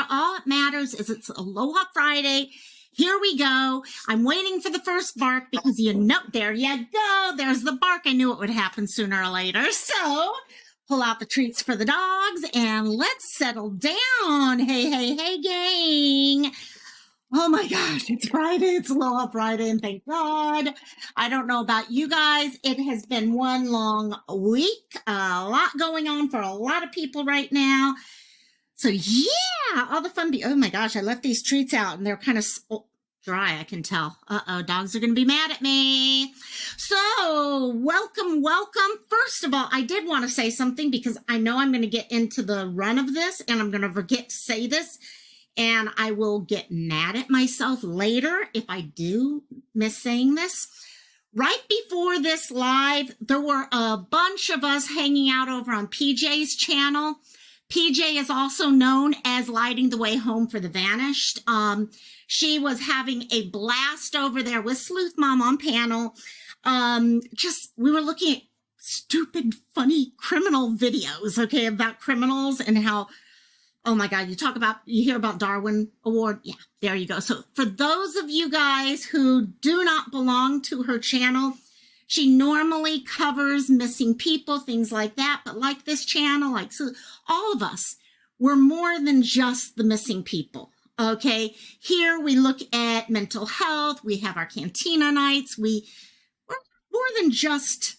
All that matters is it's Aloha Friday. Here we go. I'm waiting for the first bark because there you go. There's the bark. I knew it would happen sooner or later. So pull out the treats for the dogs and let's settle down. Hey, hey, hey, gang. Oh my gosh, it's Friday. It's Aloha Friday, and thank God. I don't know about you guys. It has been one long week. A lot going on for a lot of people right now. So yeah, all the fun. Oh my gosh, I left these treats out and they're kind of dry, I can tell. Uh-oh, dogs are going to be mad at me. So welcome. First of all, I did want to say something because I know I'm going to get into the run of this and I'm going to forget to say this. And I will get mad at myself later if I do miss saying this. Right before this live, there were a bunch of us hanging out over on PJ's channel. PJ is also known as Lighting the Way Home for the Vanished. She was having a blast over there with Sleuth Mom on panel. We were looking at stupid, funny criminal videos, okay, about criminals and how, oh my God, you hear about Darwin Award? Yeah, there you go. So for those of you guys who do not belong to her channel, she normally covers missing people, things like that. But like this channel, so all of us, we're more than just the missing people. Okay, here we look at mental health. We have our cantina nights. We're more than just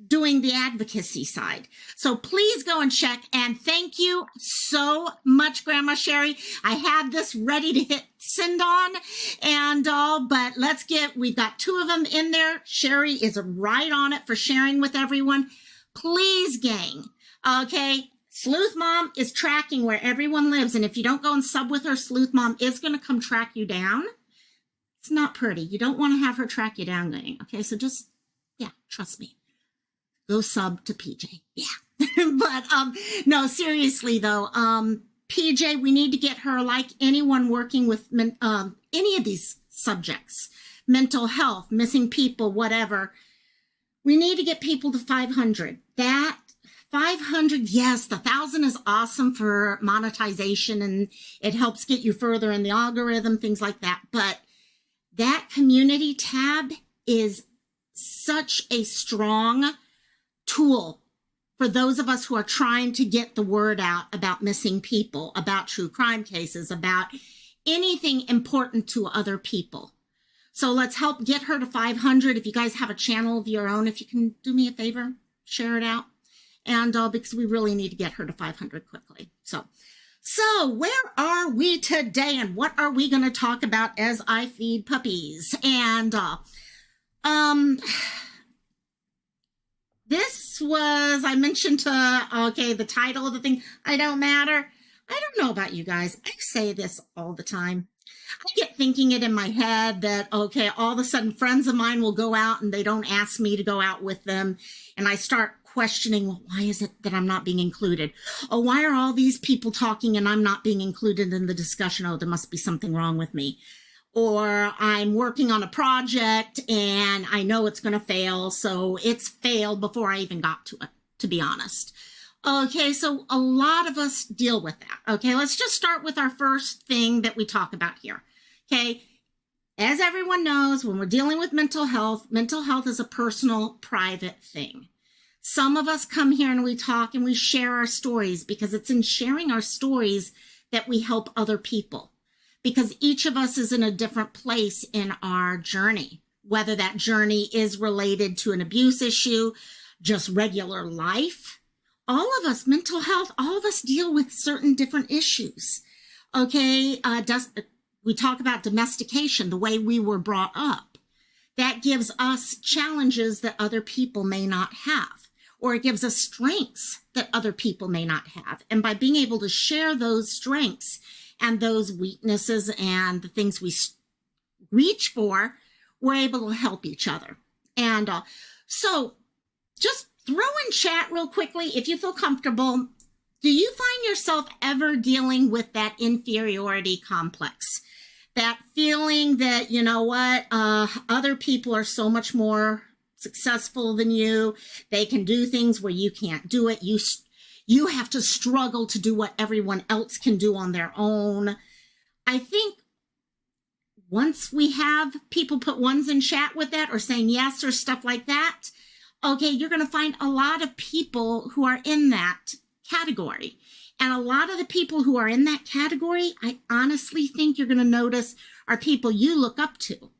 doing the advocacy side. So please go and check. And thank you so much, Grandma Sherry. I had this ready to hit send on and all, but we've got two of them in there. Sherry is right on it for sharing with everyone. Please, gang. Okay. Sleuth Mom is tracking where everyone lives. And if you don't go and sub with her, Sleuth Mom is going to come track you down. It's not pretty. You don't want to have her track you down, gang. Okay. So trust me. Go sub to PJ. Yeah. But no, seriously though, PJ, we need to get her, like anyone working with any of these subjects, mental health, missing people, whatever. We need to get people to 500. That 500, yes, the 1,000 is awesome for monetization and it helps get you further in the algorithm, things like that. But that community tab is such a strong tool for those of us who are trying to get the word out about missing people, about true crime cases, about anything important to other people. So let's help get her to 500. If you guys have a channel of your own, if you can do me a favor, share it out. And because we really need to get her to 500 quickly. So where are we today and what are we going to talk about as I feed puppies? And this was, I mentioned the title of the thing, I Don't Matter. I don't know about you guys. I say this all the time. I get thinking it in my head that, okay, all of a sudden friends of mine will go out and they don't ask me to go out with them. And I start questioning, well, why is it that I'm not being included? Oh, why are all these people talking and I'm not being included in the discussion? Oh, there must be something wrong with me. Or I'm working on a project and I know it's going to fail. So it's failed before I even got to it, to be honest. Okay, so a lot of us deal with that. Okay, let's just start with our first thing that we talk about here. Okay, as everyone knows, when we're dealing with mental health is a personal, private thing. Some of us come here and we talk and we share our stories because it's in sharing our stories that we help other people. Because each of us is in a different place in our journey, whether that journey is related to an abuse issue, just regular life. All of us, mental health, all of us deal with certain different issues. Okay, we talk about domestication, the way we were brought up. That gives us challenges that other people may not have, or it gives us strengths that other people may not have. And by being able to share those strengths and those weaknesses and the things we reach for, we're able to help each other. And so just throw in chat real quickly, if you feel comfortable, do you find yourself ever dealing with that inferiority complex? That feeling that, you know what, other people are so much more successful than you. They can do things where you can't do it. You have to struggle to do what everyone else can do on their own. I think once we have people put ones in chat with that or saying yes or stuff like that, okay, you're going to find a lot of people who are in that category. And a lot of the people who are in that category, I honestly think you're going to notice are people you look up to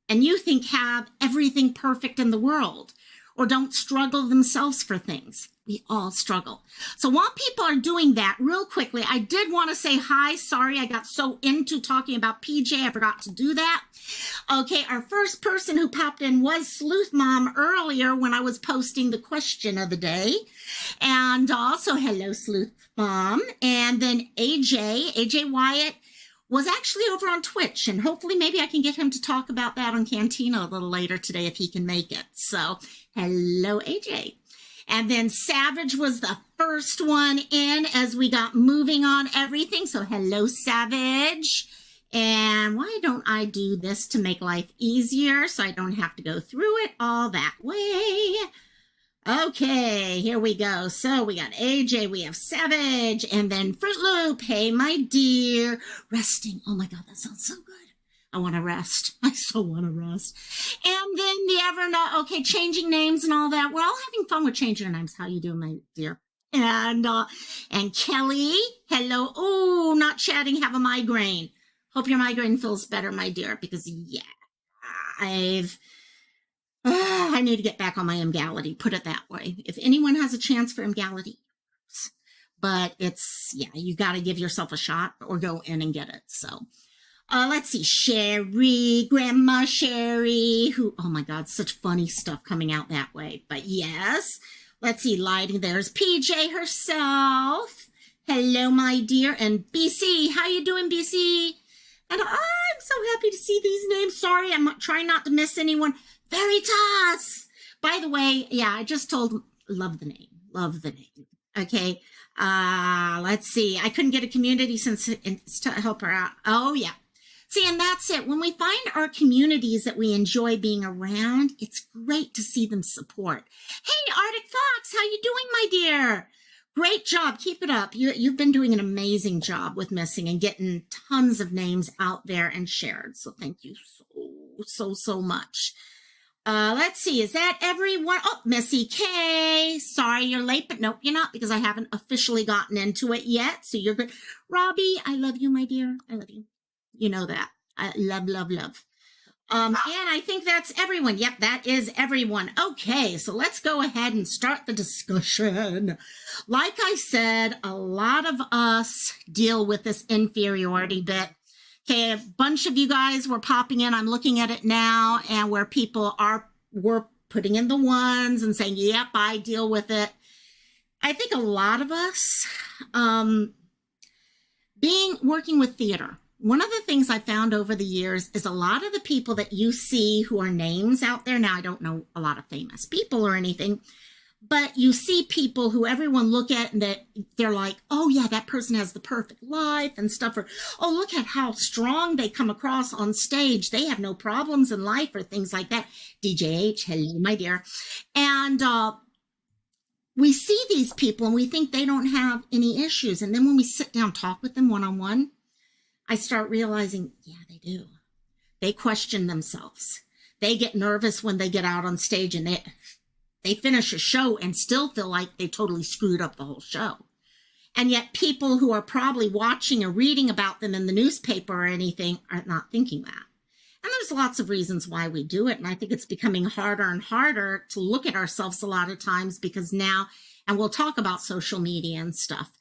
and you think have everything perfect in the world or don't struggle themselves for things. We all struggle. So while people are doing that, real quickly, I did want to say hi. Sorry, I got so into talking about PJ, I forgot to do that. Okay, our first person who popped in was Sleuth Mom earlier when I was posting the question of the day. And also, hello, Sleuth Mom. And then AJ Wyatt, was actually over on Twitch, and hopefully maybe I can get him to talk about that on Cantina a little later today if he can make it. So, hello, AJ. And then Savage was the first one in as we got moving on everything. So, hello, Savage. And why don't I do this to make life easier so I don't have to go through it all that way? Okay, here we go. So we got AJ, we have Savage, and then Fruit Loop. Hey, my dear. Resting. Oh my God, that sounds so good. I want to rest. I so want to rest. And then the Evernote. Okay, changing names and all that. We're all having fun with changing our names. How you doing, my dear? And Kelly. Hello. Oh, not chatting. Have a migraine. Hope your migraine feels better, my dear, because yeah, I need to get back on my Emgality, put it that way. If anyone has a chance for Emgality, but it's, yeah, you got to give yourself a shot or go in and get it. So let's see, Sherry, Grandma Sherry, who, oh my God, such funny stuff coming out that way. But yes, let's see, lighting, there's PJ herself. Hello, my dear. And BC, how you doing, BC? And I'm so happy to see these names. Sorry, I'm trying not to miss anyone. Veritas. By the way, yeah, I just told, love the name. Okay. Let's see. I couldn't get a community since it's to help her out. Oh yeah. See, and that's it. When we find our communities that we enjoy being around, it's great to see them support. Hey, Arctic Fox, how you doing, my dear? Great job. Keep it up. You've been doing an amazing job with Missing and getting tons of names out there and shared. So thank you so much. Let's see. Is that everyone? Oh, Missy K. Sorry you're late, but nope, you're not because I haven't officially gotten into it yet. So you're good. Robbie, I love you, my dear. I love you. You know that. I love. And I think that's everyone. Yep, that is everyone. Okay, so let's go ahead and start the discussion. Like I said, a lot of us deal with this inferiority bit. Okay, a bunch of you guys were popping in. I'm looking at it now, and where people were putting in the ones and saying, yep, I deal with it. I think a lot of us, working with theater, one of the things I found over the years is a lot of the people that you see who are names out there. Now, I don't know a lot of famous people or anything, but you see people who everyone look at and that they're like, oh yeah, that person has the perfect life and stuff. Or, oh, look at how strong they come across on stage. They have no problems in life or things like that. DJH, hello, my dear. And we see these people and we think they don't have any issues. And then when we sit down, talk with them one-on-one, I start realizing, yeah, they do. They question themselves. They get nervous when they get out on stage and they finish a show and still feel like they totally screwed up the whole show. And yet people who are probably watching or reading about them in the newspaper or anything are not thinking that. And there's lots of reasons why we do it. And I think it's becoming harder and harder to look at ourselves a lot of times because now, and we'll talk about social media and stuff,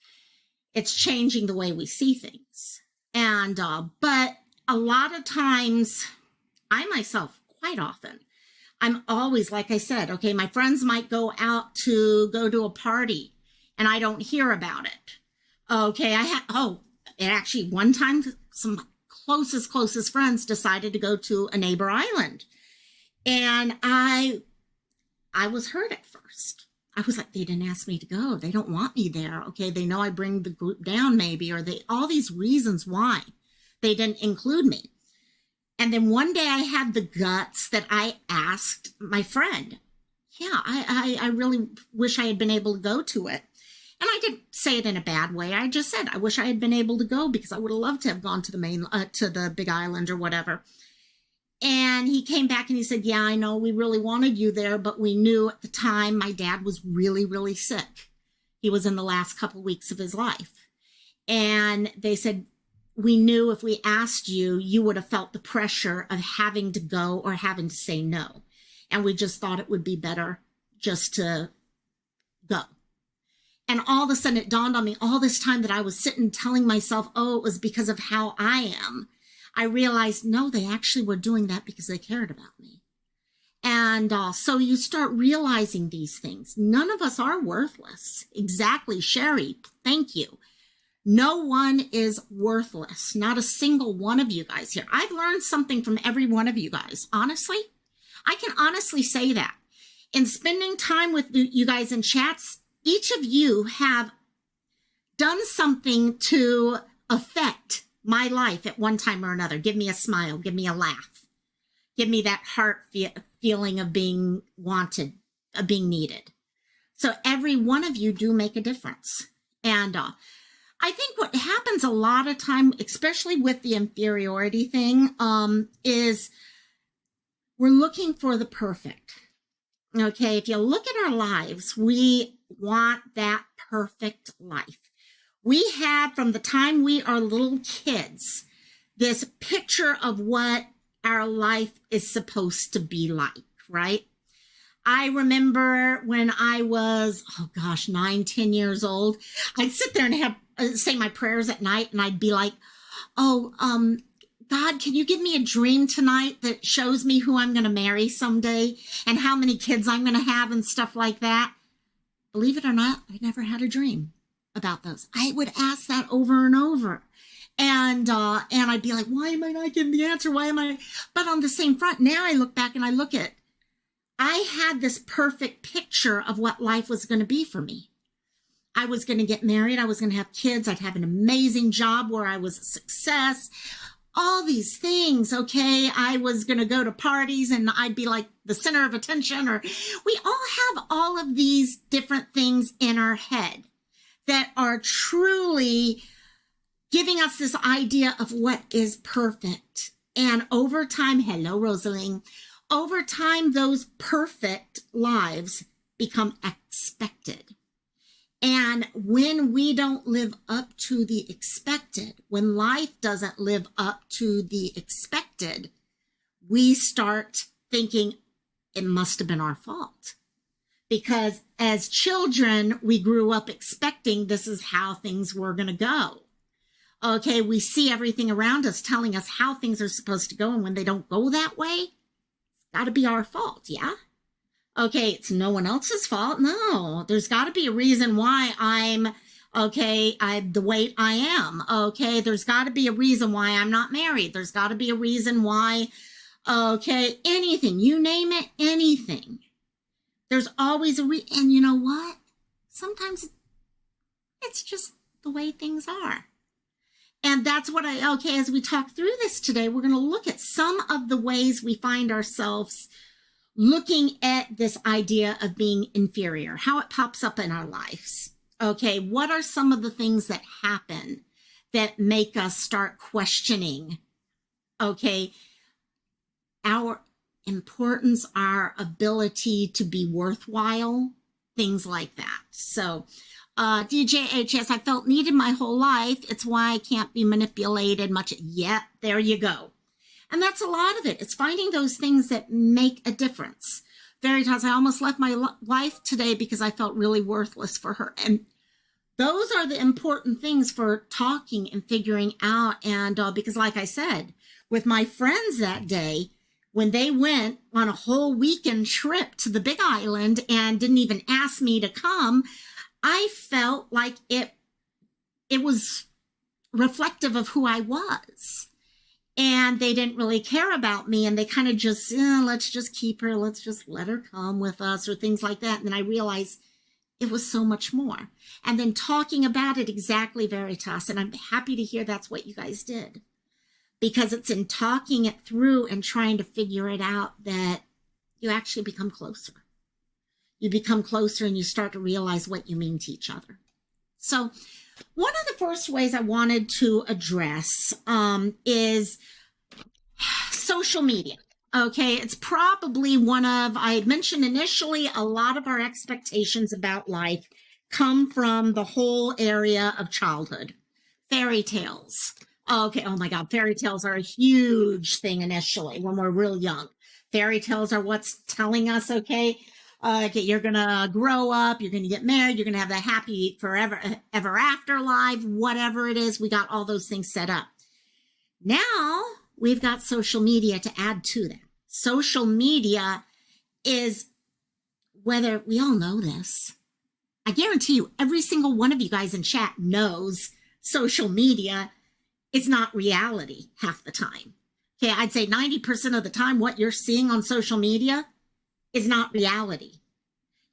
it's changing the way we see things. And, but a lot of times, I myself, quite often, I'm always, like I said, okay, my friends might go out to go to a party and I don't hear about it. Okay, actually one time some closest friends decided to go to a neighbor island. And I was hurt at first. I was like, they didn't ask me to go. They don't want me there. Okay, they know I bring the group down maybe, or all these reasons why they didn't include me. And then one day I had the guts that I asked my friend, yeah, I really wish I had been able to go to it. And I didn't say it in a bad way. I just said, I wish I had been able to go because I would have loved to have gone to the Big Island or whatever. And he came back and he said, yeah, I know we really wanted you there, but we knew at the time my dad was really, really sick. He was in the last couple weeks of his life. And they said, we knew if we asked you, you would have felt the pressure of having to go or having to say no. And we just thought it would be better just to go. And all of a sudden it dawned on me all this time that I was sitting telling myself, oh, it was because of how I am. I realized, no, they actually were doing that because they cared about me. And so you start realizing these things. None of us are worthless. Exactly, Sherry, thank you. No one is worthless. Not a single one of you guys here. I've learned something from every one of you guys. Honestly, I can honestly say that. In spending time with you guys in chats, each of you have done something to affect my life at one time or another. Give me a smile. Give me a laugh. Give me that heart feeling of being wanted, of being needed. So every one of you do make a difference. And I think what happens a lot of time, especially with the inferiority thing, is we're looking for the perfect. Okay, if you look at our lives, we want that perfect life. We have, from the time we are little kids, this picture of what our life is supposed to be like, right? I remember when I was, 9, 10 years old, I'd sit there and have say my prayers at night, and I'd be like, God, can you give me a dream tonight that shows me who I'm going to marry someday and how many kids I'm going to have and stuff like that? Believe it or not, I never had a dream about those. I would ask that over and over. And I'd be like, why am I not getting the answer? Why am I? But on the same front, now I look back and I look at, I had this perfect picture of what life was going to be for me. I was going to get married. I was going to have kids. I'd have an amazing job where I was a success. All these things, okay? I was going to go to parties and I'd be like the center of attention. Or we all have all of these different things in our head that are truly giving us this idea of what is perfect. And over time, hello, Rosaline, over time, those perfect lives become expected. And when we don't live up to the expected, when life doesn't live up to the expected, we start thinking it must have been our fault. Because as children, we grew up expecting this is how things were going to go. Okay, we see everything around us telling us how things are supposed to go, and when they don't go that way, it's got to be our fault, yeah? Okay, it's no one else's fault. No, there's got to be a reason why I'm the way I am. Okay, there's got to be a reason why I'm not married. There's got to be a reason why, anything, you name it, anything. There's always and you know what? Sometimes it's just the way things are. And that's what as we talk through this today, we're going to look at some of the ways we find ourselves looking at this idea of being inferior, how it pops up in our lives. Okay, what are some of the things that happen that make us start questioning, our importance, our ability to be worthwhile, things like that. So, DJHS, I felt needed my whole life. It's why I can't be manipulated much. Yeah, there you go. And that's a lot of it. It's finding those things that make a difference. Veritas, I almost left my wife today because I felt really worthless for her. And those are the important things for talking and figuring out. And because like I said, with my friends that day, when they went on a whole weekend trip to the Big Island and didn't even ask me to come, I felt like it was reflective of who I was. And they didn't really care about me. And they kind of just, let's just keep her. Let's just let her come with us or things like that. And then I realized it was so much more. And then talking about it exactly, Veritas. And I'm happy to hear that's what you guys did. Because it's in talking it through and trying to figure it out that you actually become closer. You become closer and you start to realize what you mean to each other. So one of the first ways I wanted to address is social media. Okay, it's probably I mentioned initially, a lot of our expectations about life come from the whole area of childhood. Fairy tales. Okay, oh my God, fairy tales are a huge thing initially when we're real young. Fairy tales are what's telling us, okay, you're going to grow up, you're going to get married, you're going to have the happy forever, ever after life, whatever it is. We got all those things set up. Now we've got social media to add to that. Social media is, whether we all know this, I guarantee you, every single one of you guys in chat knows social media is not reality half the time. Okay, I'd say 90% of the time, what you're seeing on social media is not reality.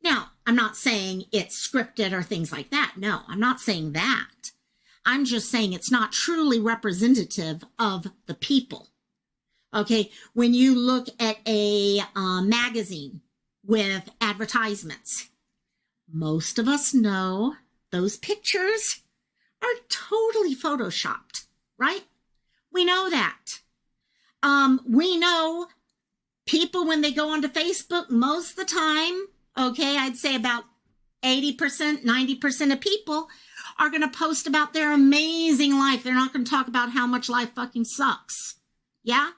Now, I'm not saying it's scripted or things like that. No, I'm not saying that. I'm just saying it's not truly representative of the people. Okay, when you look at a magazine with advertisements, most of us know those pictures are totally photoshopped, right? We know that. We know people, when they go onto Facebook, most of the time, okay, I'd say about 80%, 90% of people are going to post about their amazing life. They're not going to talk about how much life fucking sucks. Yeah?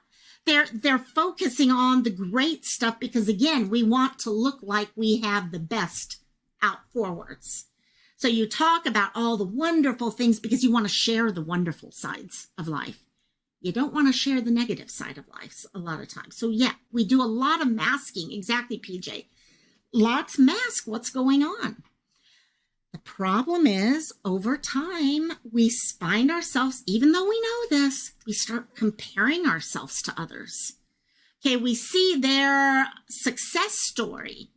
They're focusing on the great stuff because, again, we want to look like we have the best out forwards. So you talk about all the wonderful things because you want to share the wonderful sides of life. You don't want to share the negative side of life a lot of times. So yeah, we do a lot of masking. Exactly, PJ. Lots mask what's going on. The problem is, over time, we find ourselves, even though we know this, we start comparing ourselves to others. Okay, we see their success story.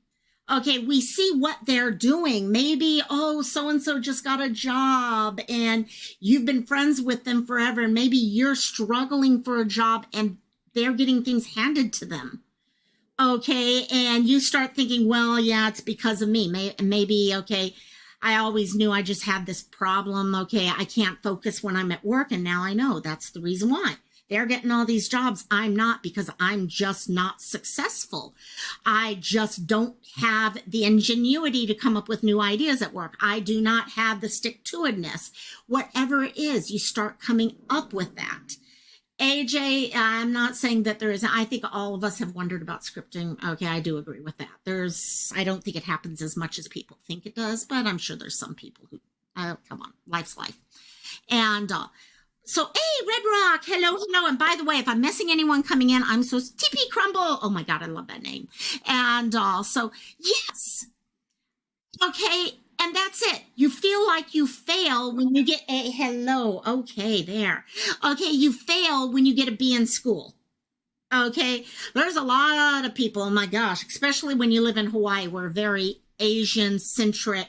Okay, we see what they're doing. Maybe, oh, so-and-so just got a job and you've been friends with them forever. And maybe you're struggling for a job and they're getting things handed to them. Okay, and you start thinking, well, yeah, it's because of me. Maybe, okay, I always knew I just had this problem. Okay, I can't focus when I'm at work. And now I know that's the reason why. They're getting all these jobs. I'm not, because I'm just not successful. I just don't have the ingenuity to come up with new ideas at work. I do not have the stick-to-itiveness. Whatever it is, you start coming up with that. AJ, I'm not saying that there isn't. I think all of us have wondered about scripting. Okay, I do agree with that. I don't think it happens as much as people think it does, but I'm sure there's some people who, come on, life's life. And, so, hey, Red Rock, hello. And by the way, if I'm missing anyone coming in, I'm so TP Crumble. Oh my God, I love that name. And so, yes. Okay, and that's it. You feel like you fail when you get a hello. Okay, there. Okay, you fail when you get a B in school. Okay, there's a lot of people, oh my gosh, especially when you live in Hawaii, we're a very Asian-centric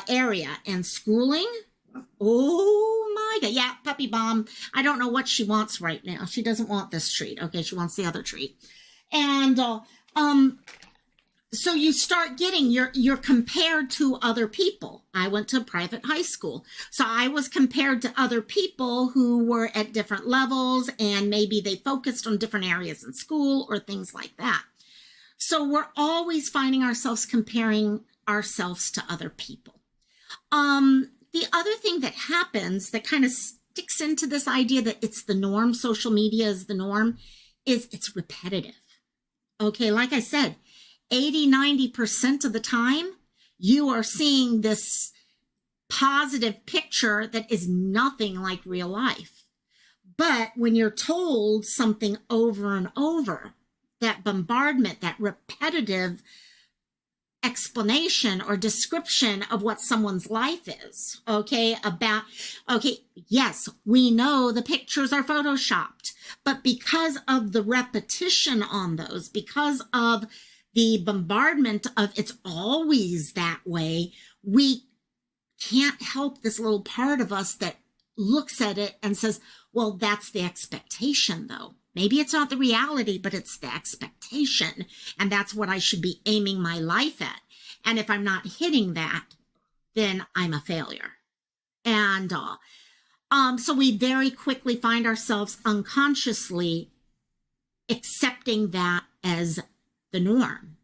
area. And schooling, oh my God. Yeah, puppy bomb. I don't know what she wants right now. She doesn't want this treat. Okay, she wants the other treat. And so you start getting, you're compared to other people. I went to a private high school. So I was compared to other people who were at different levels, and maybe they focused on different areas in school or things like that. So we're always finding ourselves comparing ourselves to other people. The other thing that happens that kind of sticks into this idea that it's the norm, social media is the norm, is it's repetitive. Okay, like I said, 80-90% of the time, you are seeing this positive picture that is nothing like real life. But when you're told something over and over, that bombardment, that repetitive explanation or description of what someone's life is, okay, yes, we know the pictures are photoshopped, but because of the repetition on those, because of the bombardment of it's always that way, we can't help this little part of us that looks at it and says, well, that's the expectation though. Maybe it's not the reality, but it's the expectation. And that's what I should be aiming my life at. And if I'm not hitting that, then I'm a failure. And so we very quickly find ourselves unconsciously accepting that as the norm.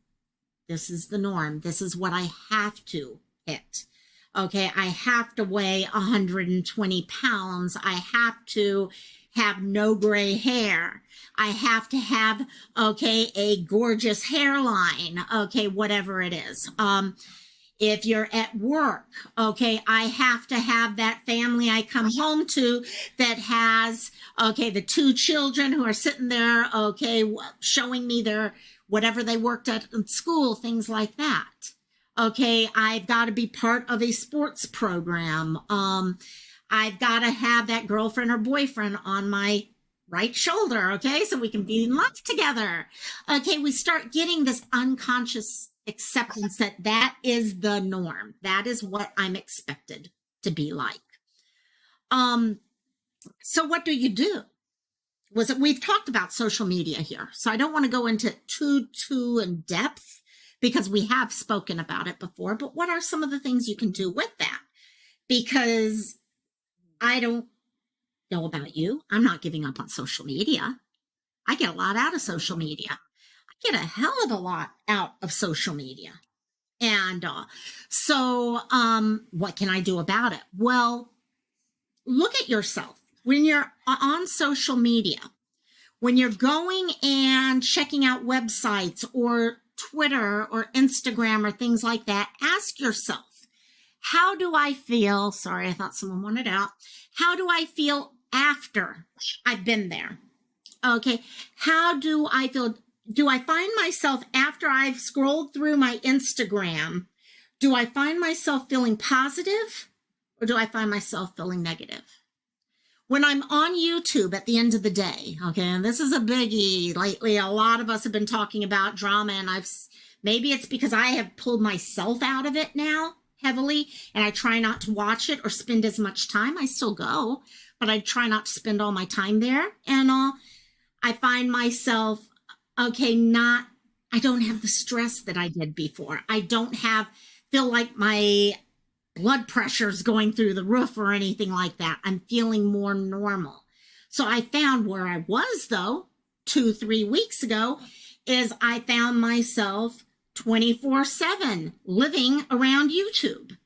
This is the norm. This is what I have to hit. Okay, I have to weigh 120 pounds. I have to have no gray hair. I have to have, okay, a gorgeous hairline. Okay, whatever it is. If you're at work, okay, I have to have that family I come home to that has, okay, the 2 children who are sitting there, okay, showing me their whatever they worked at in school, things like that. Okay, I've got to be part of a sports program. I've got to have that girlfriend or boyfriend on my right shoulder, okay, so we can be in love together. Okay, we start getting this unconscious acceptance that that is the norm. That is what I'm expected to be like. So what do you do? We've talked about social media here, so I don't want to go into too in depth because we have spoken about it before, but what are some of the things you can do with that? Because I don't know about you. I'm not giving up on social media. I get a lot out of social media. I get a hell of a lot out of social media. And so what can I do about it? Well, look at yourself. When you're on social media, when you're going and checking out websites or Twitter or Instagram or things like that, ask yourself, how do I feel? Sorry, I thought someone wanted out. How do I feel after I've been there? Okay, how do I feel? Do I find myself after I've scrolled through my Instagram, do I find myself feeling positive or do I find myself feeling negative? When I'm on YouTube at the end of the day, okay, and this is a biggie lately, a lot of us have been talking about drama, and maybe it's because I have pulled myself out of it now heavily, and I try not to watch it or spend as much time. I still go, but I try not to spend all my time there, and I find myself, okay, I don't have the stress that I did before. I don't feel like my blood pressure's going through the roof or anything like that. I'm feeling more normal. So I found where I was, though, 2-3 weeks ago, is I found myself 24/7 living around YouTube.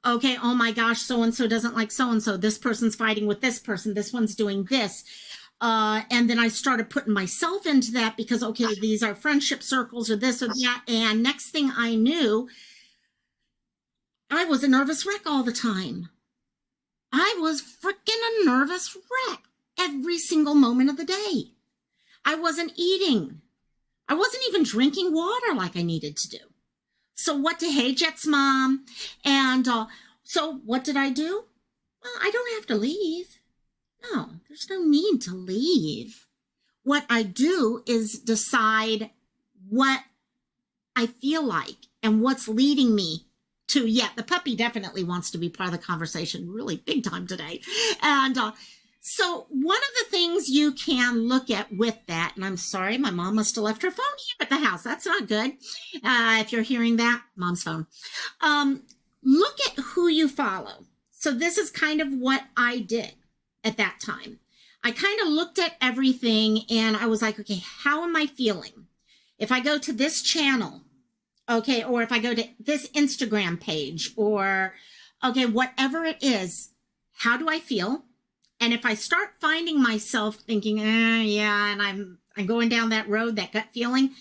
Okay, oh my gosh, so-and-so doesn't like so-and-so. This person's fighting with this person. This one's doing this. And then I started putting myself into that because, okay, these are friendship circles or this or that. And next thing I knew, I was a nervous wreck all the time. I was freaking a nervous wreck every single moment of the day. I wasn't eating. I wasn't even drinking water like I needed to do. So hey, Jet's mom. And so what did I do? Well, I don't have to leave. No, there's no need to leave. What I do is decide what I feel like and what's leading me to, the puppy definitely wants to be part of the conversation really big time today. And so one of the things you can look at with that, and I'm sorry, my mom must have left her phone here at the house. That's not good. If you're hearing that, mom's phone. Look at who you follow. So this is kind of what I did at that time. I kind of looked at everything and I was like, okay, how am I feeling? If I go to this channel, okay, or if I go to this Instagram page or, okay, whatever it is, how do I feel? And if I start finding myself thinking, and I'm going down that road, that gut feeling,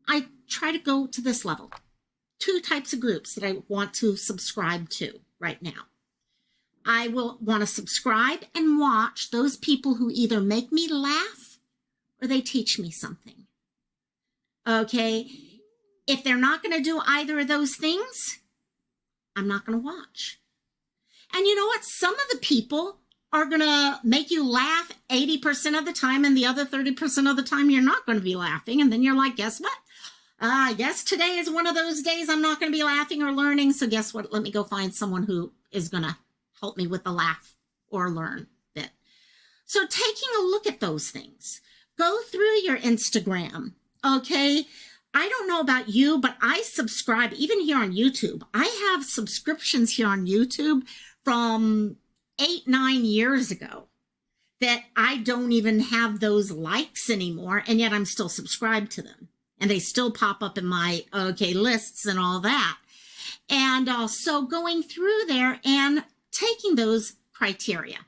I try to go to this level. 2 types of groups that I want to subscribe to right now. I will want to subscribe and watch those people who either make me laugh or they teach me something. Okay? If they're not going to do either of those things, I'm not going to watch. And you know what? Some of the people are going to make you laugh 80% of the time, and the other 30% of the time you're not going to be laughing. And then you're like, guess what? I guess today is one of those days I'm not going to be laughing or learning. So guess what? Let me go find someone who is going to help me with the laugh or learn bit. So taking a look at those things. Go through your Instagram, okay? I don't know about you, but I subscribe, even here on YouTube. I have subscriptions here on YouTube from 8-9 years ago that I don't even have those likes anymore, and yet I'm still subscribed to them. And they still pop up in my, lists and all that. And so going through there and taking those criteria.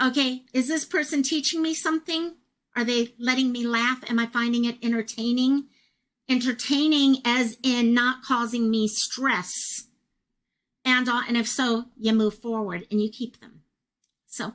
Okay, is this person teaching me something? Are they letting me laugh? Am I finding it entertaining? Entertaining as in not causing me stress. And if so, you move forward and you keep them. So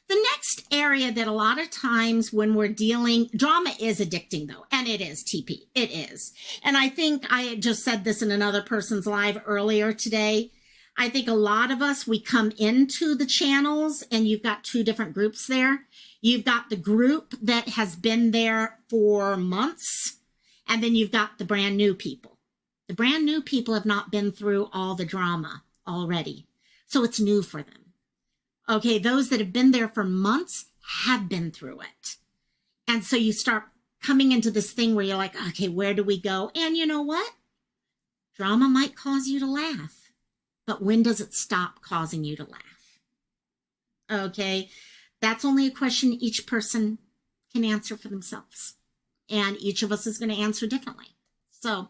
the next area that a lot of times when we're dealing, drama is addicting though, and it is, TP, it is. And I think I had just said this in another person's live earlier today. I think a lot of us, we come into the channels and you've got two different groups there. You've got the group that has been there for months, and then you've got the brand new people. The brand new people have not been through all the drama already, so it's new for them. Okay, those that have been there for months have been through it. And so you start coming into this thing where you're like, okay, where do we go? And you know what? Drama might cause you to laugh, but when does it stop causing you to laugh? Okay, that's only a question each person can answer for themselves. And each of us is going to answer differently. So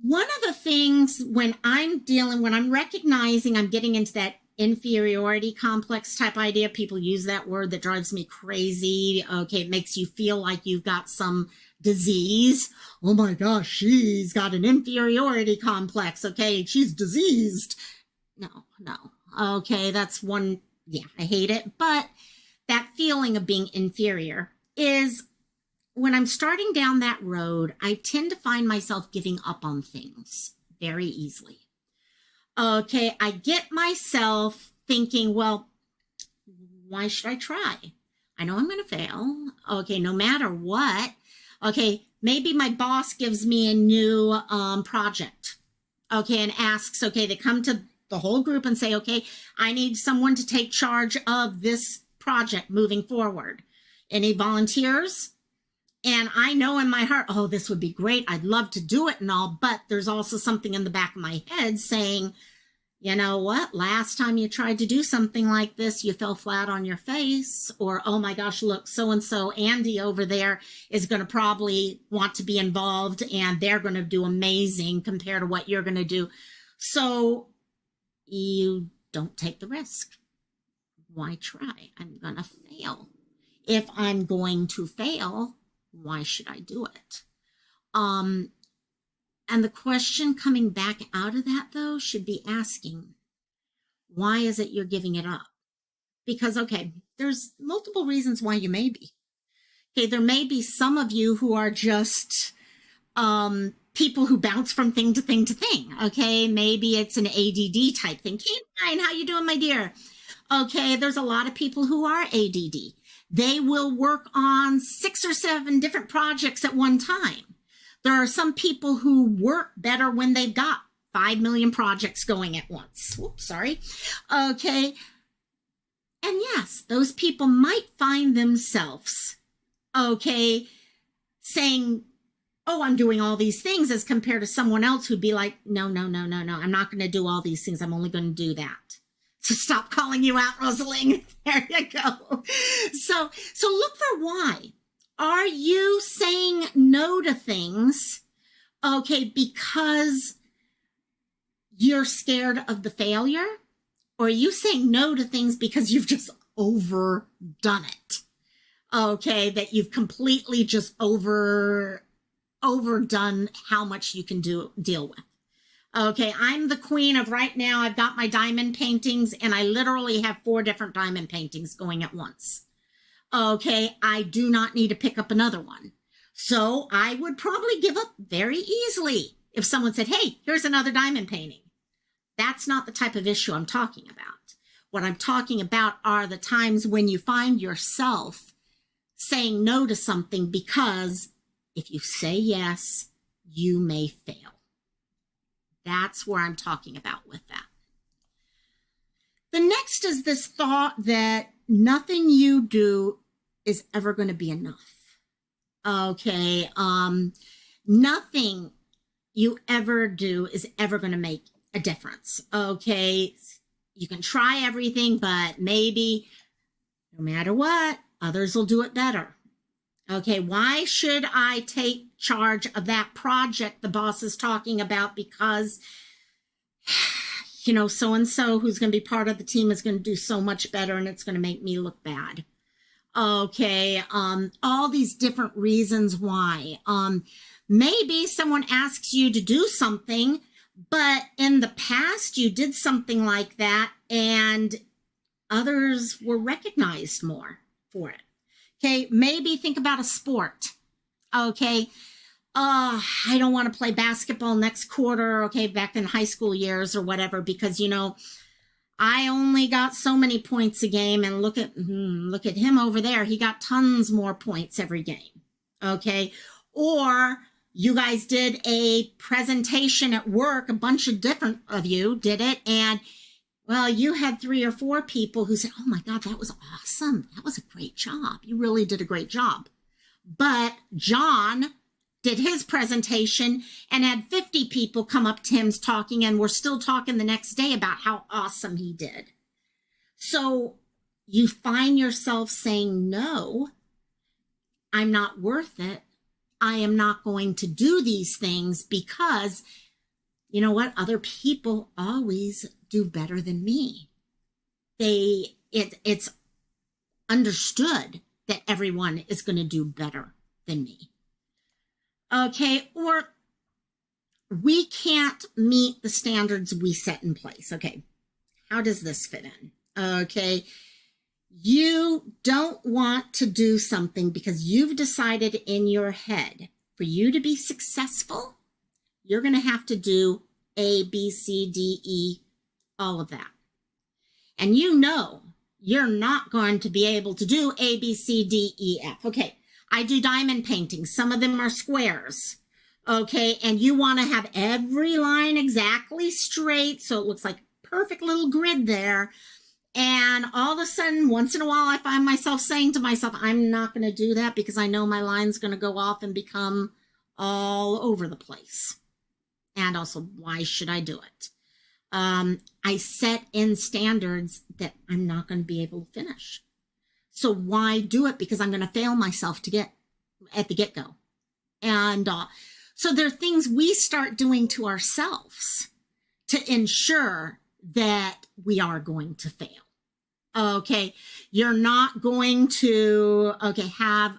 one of the things when I'm recognizing I'm getting into that inferiority complex type idea, people use that word that drives me crazy. Okay, it makes you feel like you've got some disease. Oh my gosh, she's got an inferiority complex. Okay, she's diseased. No. Okay, that's one, yeah, I hate it. But that feeling of being inferior is, when I'm starting down that road, I tend to find myself giving up on things very easily. Okay, I get myself thinking, well, why should I try? I know I'm going to fail. Okay, no matter what. Okay, maybe my boss gives me a new project. Okay, and asks, okay, they come to the whole group and say, okay, I need someone to take charge of this project moving forward. Any volunteers? And I know in my heart, oh, this would be great. I'd love to do it and all, but there's also something in the back of my head saying, you know what? Last time you tried to do something like this, you fell flat on your face. Or, oh my gosh, look, so-and-so Andy over there is going to probably want to be involved and they're going to do amazing compared to what you're going to do. So you don't take the risk. Why try? I'm going to fail. If I'm going to fail, why should I do it? And the question coming back out of that, though, should be asking, why is it you're giving it up? Because, okay, there's multiple reasons why you may be. Okay, there may be some of you who are just people who bounce from thing to thing to thing. Okay, maybe it's an ADD type thing. Caroline, how you doing, my dear? Okay, there's a lot of people who are ADD. They will work on 6 or 7 different projects at one time. There are some people who work better when they've got 5 million projects going at once. Whoops, sorry. Okay. And yes, those people might find themselves, okay, saying, oh, I'm doing all these things, as compared to someone else who'd be like, no. I'm not going to do all these things. I'm only going to do that. So stop calling you out, Rosalind. There you go. So look for why. Are you saying no to things, okay, because you're scared of the failure? Or are you saying no to things because you've just overdone it? Okay, that you've completely just overdone how much you can deal with. Okay, I'm the queen of right now. I've got my diamond paintings, and I literally have 4 different diamond paintings going at once. Okay, I do not need to pick up another one. So I would probably give up very easily if someone said, hey, here's another diamond painting. That's not the type of issue I'm talking about. What I'm talking about are the times when you find yourself saying no to something because if you say yes, you may fail. That's where I'm talking about with that. The next is this thought that nothing you do is ever going to be enough. Okay. Nothing you ever do is ever going to make a difference. Okay. You can try everything, but maybe no matter what, others will do it better. Okay. Why should I take charge of that project the boss is talking about? Because, so-and-so who's going to be part of the team is going to do so much better and it's going to make me look bad. Okay. All these different reasons why. Maybe someone asks you to do something, but in the past you did something like that and others were recognized more for it. Okay, maybe think about a sport. Okay, I don't want to play basketball next quarter, okay, back in high school years or whatever, because, I only got so many points a game, and look at him over there. He got tons more points every game, okay? Or you guys did a presentation at work, a bunch of different of you did it, and, well, you had 3 or 4 people who said, oh, my God, that was awesome. That was a great job. You really did a great job. But John did his presentation and had 50 people come up to him talking, and we're still talking the next day about how awesome he did. So you find yourself saying, no, I'm not worth it. I am not going to do these things because, you know what? Other people always do better than me. It's understood that everyone is going to do better than me. Okay, or we can't meet the standards we set in place. Okay, how does this fit in? Okay, you don't want to do something because you've decided in your head for you to be successful, you're going to have to do A, B, C, D, E, all of that. And you're not going to be able to do A, B, C, D, E, F. Okay. I do diamond painting. Some of them are squares. Okay. And you want to have every line exactly straight. So it looks like a perfect little grid there. And all of a sudden, once in a while, I find myself saying to myself, I'm not going to do that because I know my line's going to go off and become all over the place. And also, why should I do it? I set in standards that I'm not going to be able to finish. So why do it? Because I'm going to fail myself at the get-go. And so there are things we start doing to ourselves to ensure that we are going to fail. Okay, you're not going to, have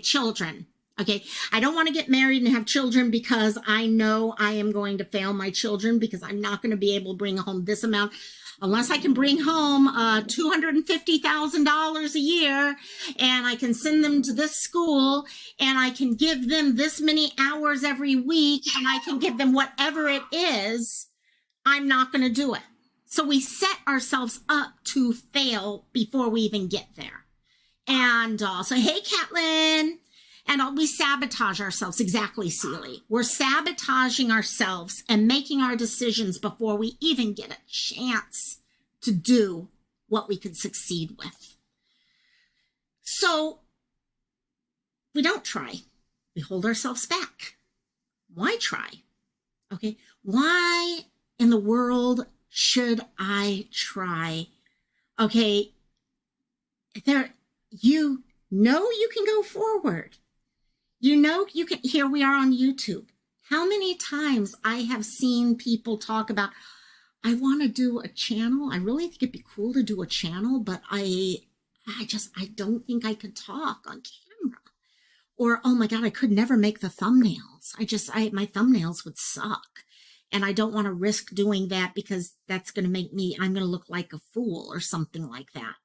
children. Okay, I don't want to get married and have children because I know I am going to fail my children because I'm not going to be able to bring home this amount unless I can bring home $250,000 a year and I can send them to this school and I can give them this many hours every week and I can give them whatever it is. I'm not going to do it. So we set ourselves up to fail before we even get there. And so, hey, Catlin. And we sabotage ourselves. Exactly, Seeley. We're sabotaging ourselves and making our decisions before we even get a chance to do what we could succeed with. So we don't try. We hold ourselves back. Why try? Okay. Why in the world should I try? Okay. You can go forward. You can, here we are on YouTube. How many times I have seen people talk about, I want to do a channel. I really think it'd be cool to do a channel, but I don't think I could talk on camera. Or, oh my God, I could never make the thumbnails. My thumbnails would suck. And I don't want to risk doing that because that's going to I'm going to look like a fool or something like that.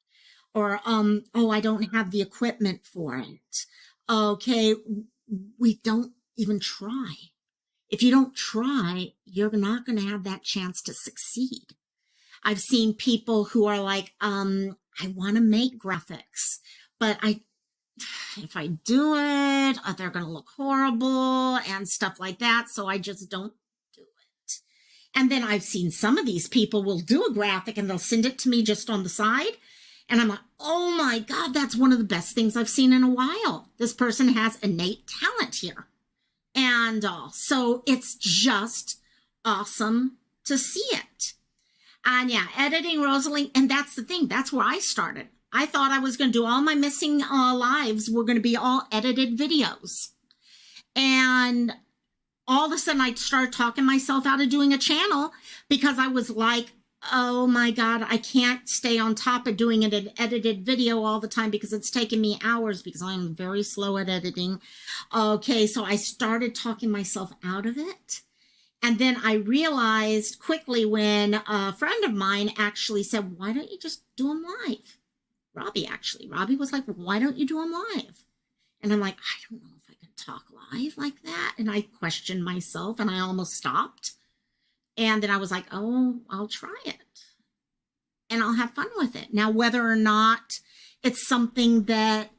Or, I don't have the equipment for it. Okay, we don't even try. If you don't try, you're not going to have that chance to succeed. I've seen people who are like, I want to make graphics, but if I do it, they're going to look horrible and stuff like that. So I just don't do it. And then I've seen some of these people will do a graphic and they'll send it to me just on the side. And I'm like, oh my God, that's one of the best things I've seen in a while. This person has innate talent here. And so it's just awesome to see it. And yeah, editing Rosalie. And that's the thing. That's where I started. I thought I was going to do all my missing lives were going to be all edited videos. And all of a sudden I started talking myself out of doing a channel because I was like, oh my God, I can't stay on top of doing an edited video all the time because it's taken me hours because I'm very slow at editing. Okay, so I started talking myself out of it. And then I realized quickly when a friend of mine actually said, why don't you just do them live? Robbie was like, why don't you do them live? And I'm like, I don't know if I can talk live like that. And I questioned myself and I almost stopped. And then I was like, oh, I'll try it and I'll have fun with it. Now, whether or not it's something that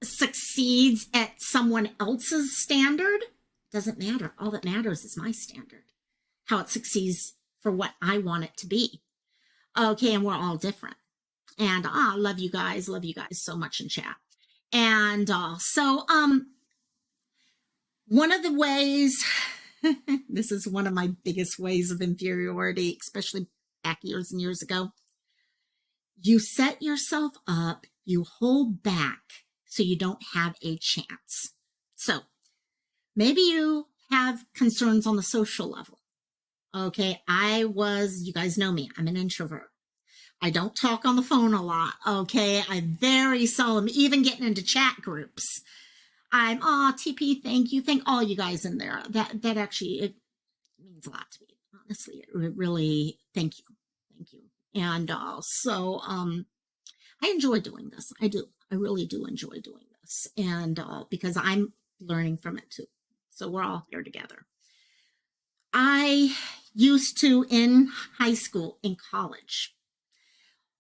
succeeds at someone else's standard doesn't matter. All that matters is my standard, how it succeeds for what I want it to be. Okay, and we're all different. And love you guys so much in chat. And so one of the ways, this is one of my biggest ways of inferiority, especially back years and years ago. You set yourself up, you hold back so you don't have a chance. So maybe you have concerns on the social level. Okay, you guys know me, I'm an introvert. I don't talk on the phone a lot. Okay, I very seldom even getting into chat groups. I'm TP, thank you, thank all you guys in there. That actually, it means a lot to me. Honestly, it really, thank you. And so I enjoy doing this. I do. I really do enjoy doing this. And because I'm learning from it too. So we're all here together. I used to, in high school, in college,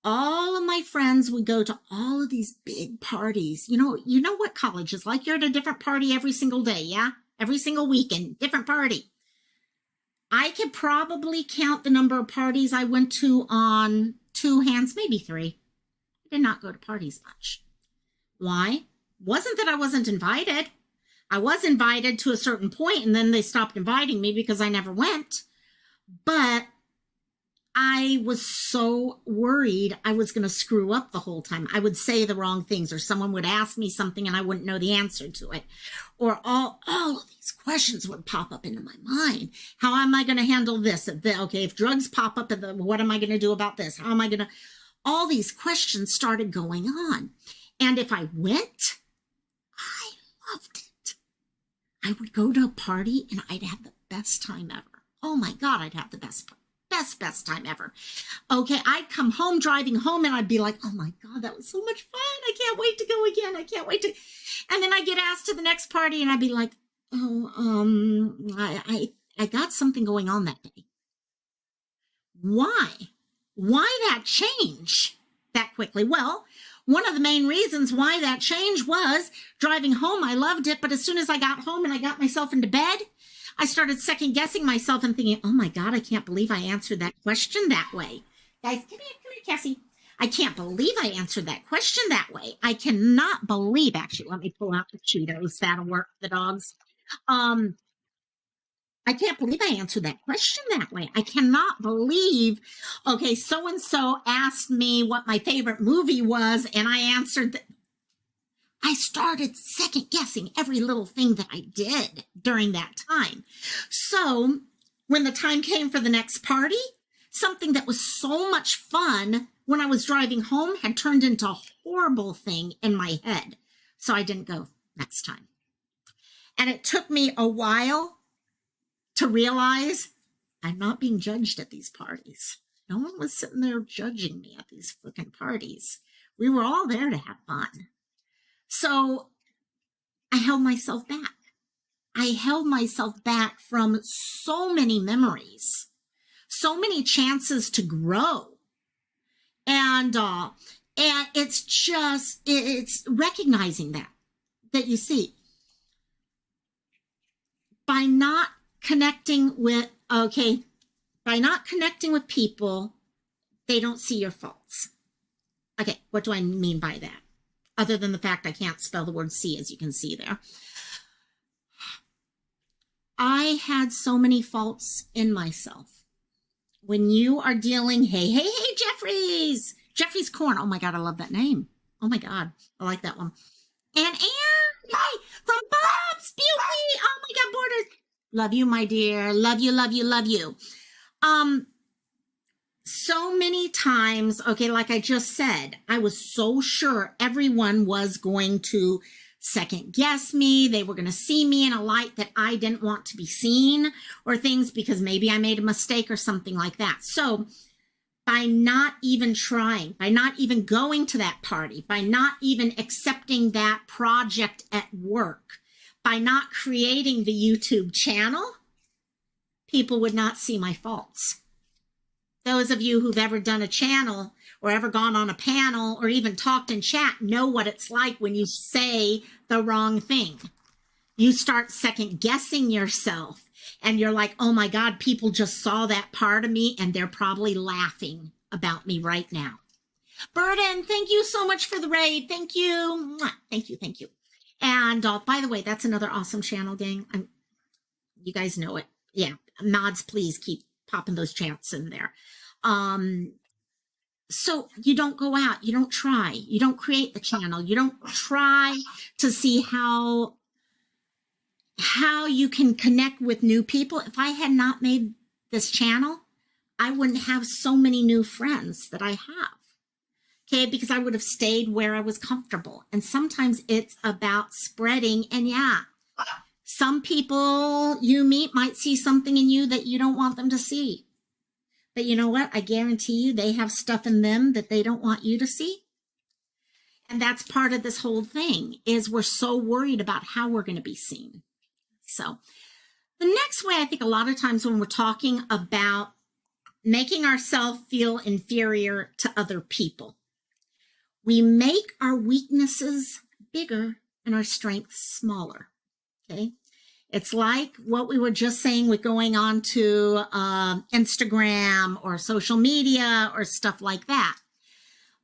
all of my friends would go to all of these big parties. You know what college is like. You're at a different party every single day, yeah? Every single weekend, different party. I could probably count the number of parties I went to on 2 hands, maybe 3. I did not go to parties much. Why? Wasn't that I wasn't invited. I was invited to a certain point, and then they stopped inviting me because I never went. But I was so worried I was going to screw up the whole time. I would say the wrong things, or someone would ask me something and I wouldn't know the answer to it. Or all of these questions would pop up into my mind. How am I going to handle this? If drugs pop up, what am I going to do about this? How am I going to... All these questions started going on. And if I went, I loved it. I would go to a party and I'd have the best time ever. Oh my God, I'd have the best time ever. Okay, I'd come home, driving home, and I'd be like, oh my God, that was so much fun. I can't wait to go again. I can't wait to. And then I get asked to the next party and I'd be like, oh, I got something going on that day. Why? Why that change that quickly? Well, one of the main reasons why that change was driving home. I loved it. But as soon as I got home and I got myself into bed, I started second guessing myself and thinking, oh my God, I can't believe I answered that question that way. Guys, come here, Cassie. I can't believe I answered that question that way. I cannot believe, actually, let me pull out the Cheetos. That'll work for the dogs. I can't believe I answered that question that way. I cannot believe, okay, so-and-so asked me what my favorite movie was, and I answered that. I started second guessing every little thing that I did during that time. So when the time came for the next party, something that was so much fun when I was driving home had turned into a horrible thing in my head. So I didn't go next time. And it took me a while to realize I'm not being judged at these parties. No one was sitting there judging me at these freaking parties. We were all there to have fun. So I held myself back. I held myself back from so many memories, so many chances to grow. And it's recognizing that you see, by not connecting with people, they don't see your faults. Okay, what do I mean by that? Other than the fact I can't spell the word see, as you can see there. I had so many faults in myself. When you are dealing, hey, Jeffrey's Corn. Oh my God, I love that name. Oh my God, I like that one. And hey, from Bob's Beauty. Oh my God, Borders. Love you, my dear. Love you, love you, love you. So many times, okay, like I just said, I was so sure everyone was going to second guess me. They were going to see me in a light that I didn't want to be seen, or things because maybe I made a mistake or something like that. So by not even trying, by not even going to that party, by not even accepting that project at work, by not creating the YouTube channel, people would not see my faults. Those of you who've ever done a channel or ever gone on a panel or even talked in chat know what it's like when you say the wrong thing. You start second guessing yourself and you're like, oh my God, people just saw that part of me and they're probably laughing about me right now. Burden, thank you so much for the raid. Thank you. Thank you. Thank you. And by the way, that's another awesome channel, gang. You guys know it. Yeah. Mods, please keep popping those chants in there. So you don't go out, you don't try, you don't create the channel, you don't try to see how you can connect with new people. If I had not made this channel, I wouldn't have so many new friends that I have. Okay, because I would have stayed where I was comfortable. And sometimes it's about spreading. And yeah, some people you meet might see something in you that you don't want them to see. But you know what? I guarantee you they have stuff in them that they don't want you to see. And that's part of this whole thing, is we're so worried about how we're going to be seen. So the next way, I think a lot of times when we're talking about making ourselves feel inferior to other people, we make our weaknesses bigger and our strengths smaller. Okay. It's like what we were just saying with going on to Instagram or social media or stuff like that.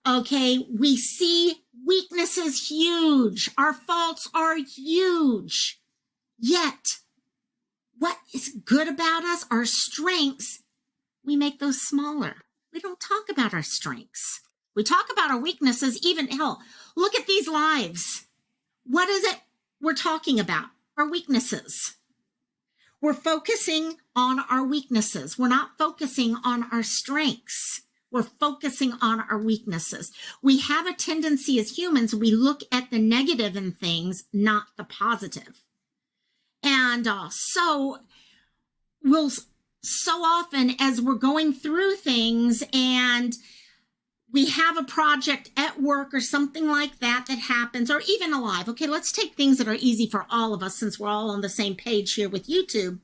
Okay, we see weaknesses huge. Our faults are huge. Yet, what is good about us, our strengths, we make those smaller. We don't talk about our strengths. We talk about our weaknesses. Even, hell, look at these lives. What is it we're talking about? Our weaknesses. We're focusing on our weaknesses. We're not focusing on our strengths. We're focusing on our weaknesses. We have a tendency as humans, we look at the negative in things, not the positive. And so often as we're going through things and we have a project at work or something like that happens, or even alive. Okay, let's take things that are easy for all of us since we're all on the same page here with YouTube.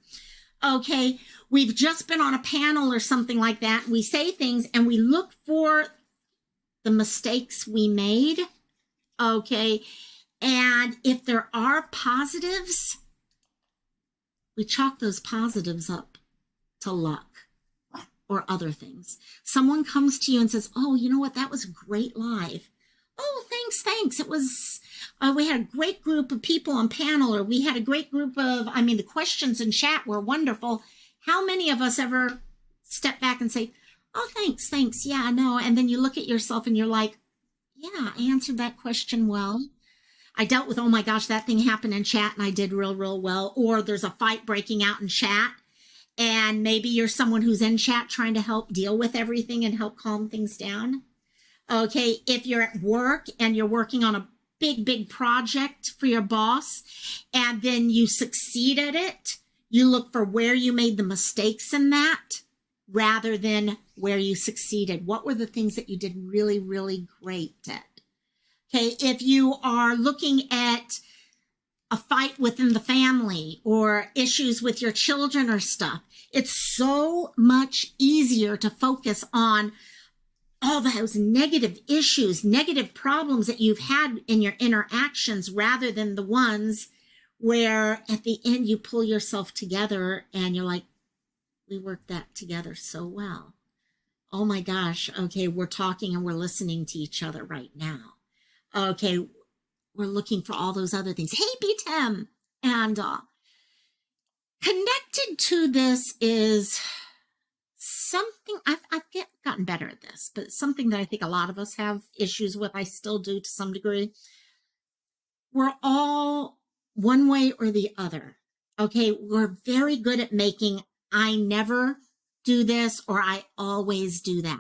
Okay, we've just been on a panel or something like that. We say things and we look for the mistakes we made. Okay, and if there are positives, we chalk those positives up to luck or other things. Someone comes to you and says, oh, you know what? That was great live. Oh, thanks. It was, we had a great group of people on panel, or we had a great group of, the questions in chat were wonderful. How many of us ever step back and say, oh, thanks. Yeah, I know. And then you look at yourself and you're like, yeah, I answered that question well. I dealt with, oh my gosh, that thing happened in chat and I did real well. Or there's a fight breaking out in chat. And maybe you're someone who's in chat trying to help deal with everything and help calm things down. Okay, if you're at work and you're working on a big project for your boss, and then you succeed at it, you look for where you made the mistakes in that rather than where you succeeded. What were the things that you did really great at? Okay, if you are looking at a fight within the family or issues with your children or stuff, it's so much easier to focus on all those negative issues, negative problems that you've had in your interactions rather than the ones where at the end you pull yourself together and you're like, we worked that together so well. Oh my gosh, okay, we're talking and we're listening to each other right now. Okay, we're looking for all those other things. Hey, BTM. And Connected to this is something I've gotten better at this, but something that I think a lot of us have issues with. I still do to some degree. We're all one way or the other. Okay, we're very good at making I never do this or I always do that.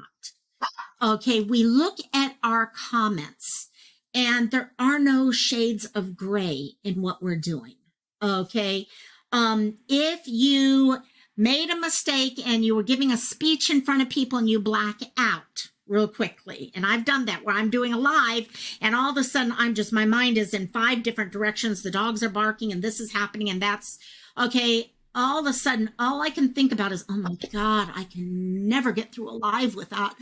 Okay, we look at our comments and there are no shades of gray in what we're doing. Okay, if you made a mistake and you were giving a speech in front of people and you black out real quickly, and I've done that where I'm doing a live and all of a sudden my mind is in 5 different directions. The dogs are barking and this is happening and that's okay. All of a sudden, all I can think about is, oh my God, I can never get through a live without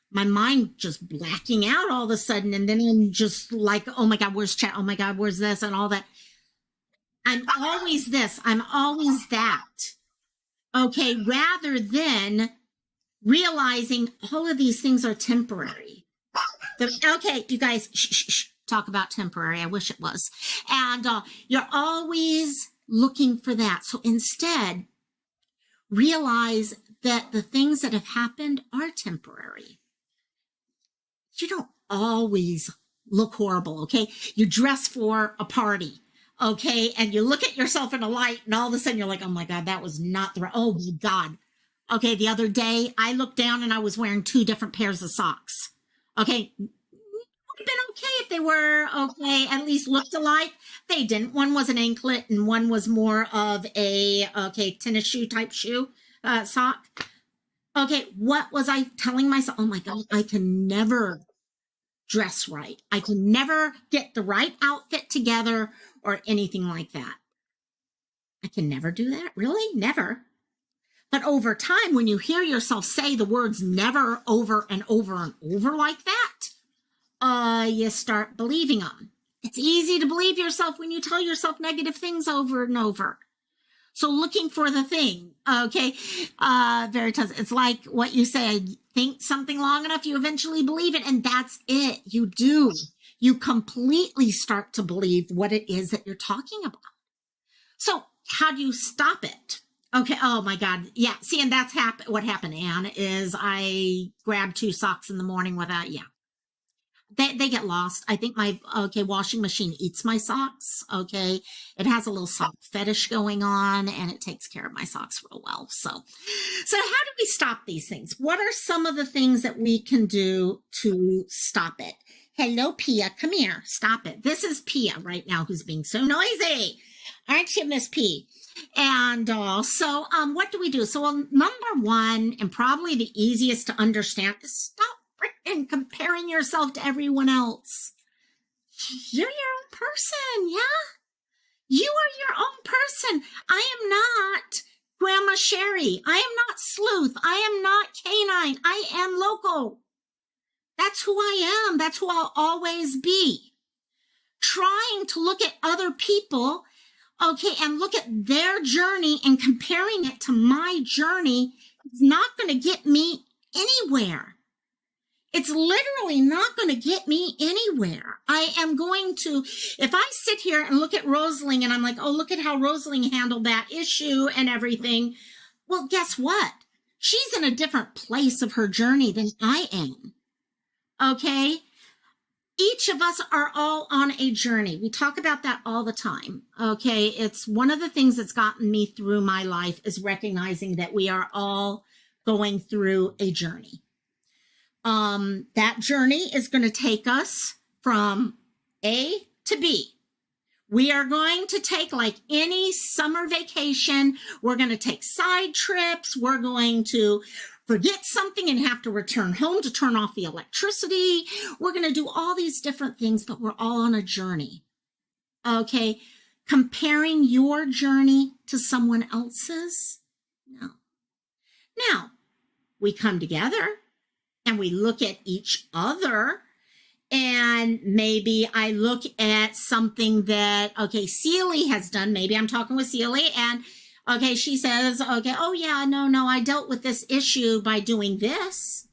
my mind just blacking out all of a sudden. And then I'm just like, oh my God, where's chat? Oh my God, where's this and all that. I'm always this, I'm always that. Okay, rather than realizing all of these things are temporary. Okay, you guys, talk about temporary. I wish it was. And you're always looking for that. So instead, realize that the things that have happened are temporary. You don't always look horrible, okay? You dress for a party, okay? And you look at yourself in a light and all of a sudden you're like, oh my God, that was not the right, oh my God. Okay, the other day I looked down and I was wearing 2 different pairs of socks. Okay, would have been okay if they were, okay, at least looked alike. They didn't. One was an anklet and one was more of a, okay, tennis shoe type shoe, sock. Okay, what was I telling myself? Oh my God, I can never dress right. I can never get the right outfit together or anything like that. I can never do that? Really? Never. But over time, when you hear yourself say the words never over and over and over like that, you start believing them. It's easy to believe yourself when you tell yourself negative things over and over. So looking for the thing, okay, Veritas, it's like what you say, think something long enough, you eventually believe it, and that's it. You do. You completely start to believe what it is that you're talking about. So how do you stop it? Okay, oh my God, yeah, see, and that's what happened, Anne, is I grabbed 2 socks in the morning without, yeah. They get lost. I think my, okay, washing machine eats my socks, okay? It has a little sock fetish going on, and it takes care of my socks real well. So how do we stop these things? What are some of the things that we can do to stop it? Hello, Pia, come here, stop it. This is Pia right now who's being so noisy. Aren't you, Miss P? And so what do we do? So number one, and probably the easiest to understand, is stop freaking comparing yourself to everyone else. You're your own person, yeah? You are your own person. I am not Grandma Sherry. I am not Sleuth. I am not Canine. I am local. That's who I am. That's who I'll always be. Trying to look at other people, okay, and look at their journey and comparing it to my journey is not going to get me anywhere. It's literally not going to get me anywhere. I am going to, if I sit here and look at Rosalie and I'm like, oh, look at how Rosalie handled that issue and everything. Well, guess what? She's in a different place of her journey than I am. Okay? Each of us are all on a journey. We talk about that all the time. Okay? It's one of the things that's gotten me through my life is recognizing that we are all going through a journey. That journey is going to take us from A to B. We are going to take, like any summer vacation, we're going to take side trips. We're going to forget something and have to return home to turn off the electricity. We're going to do all these different things, but we're all on a journey. Okay. Comparing your journey to someone else's? No. Now, we come together and we look at each other, and maybe I look at something that, okay, Celie has done. Maybe I'm talking with Celie, and okay, she says, okay, oh yeah, no, I dealt with this issue by doing this.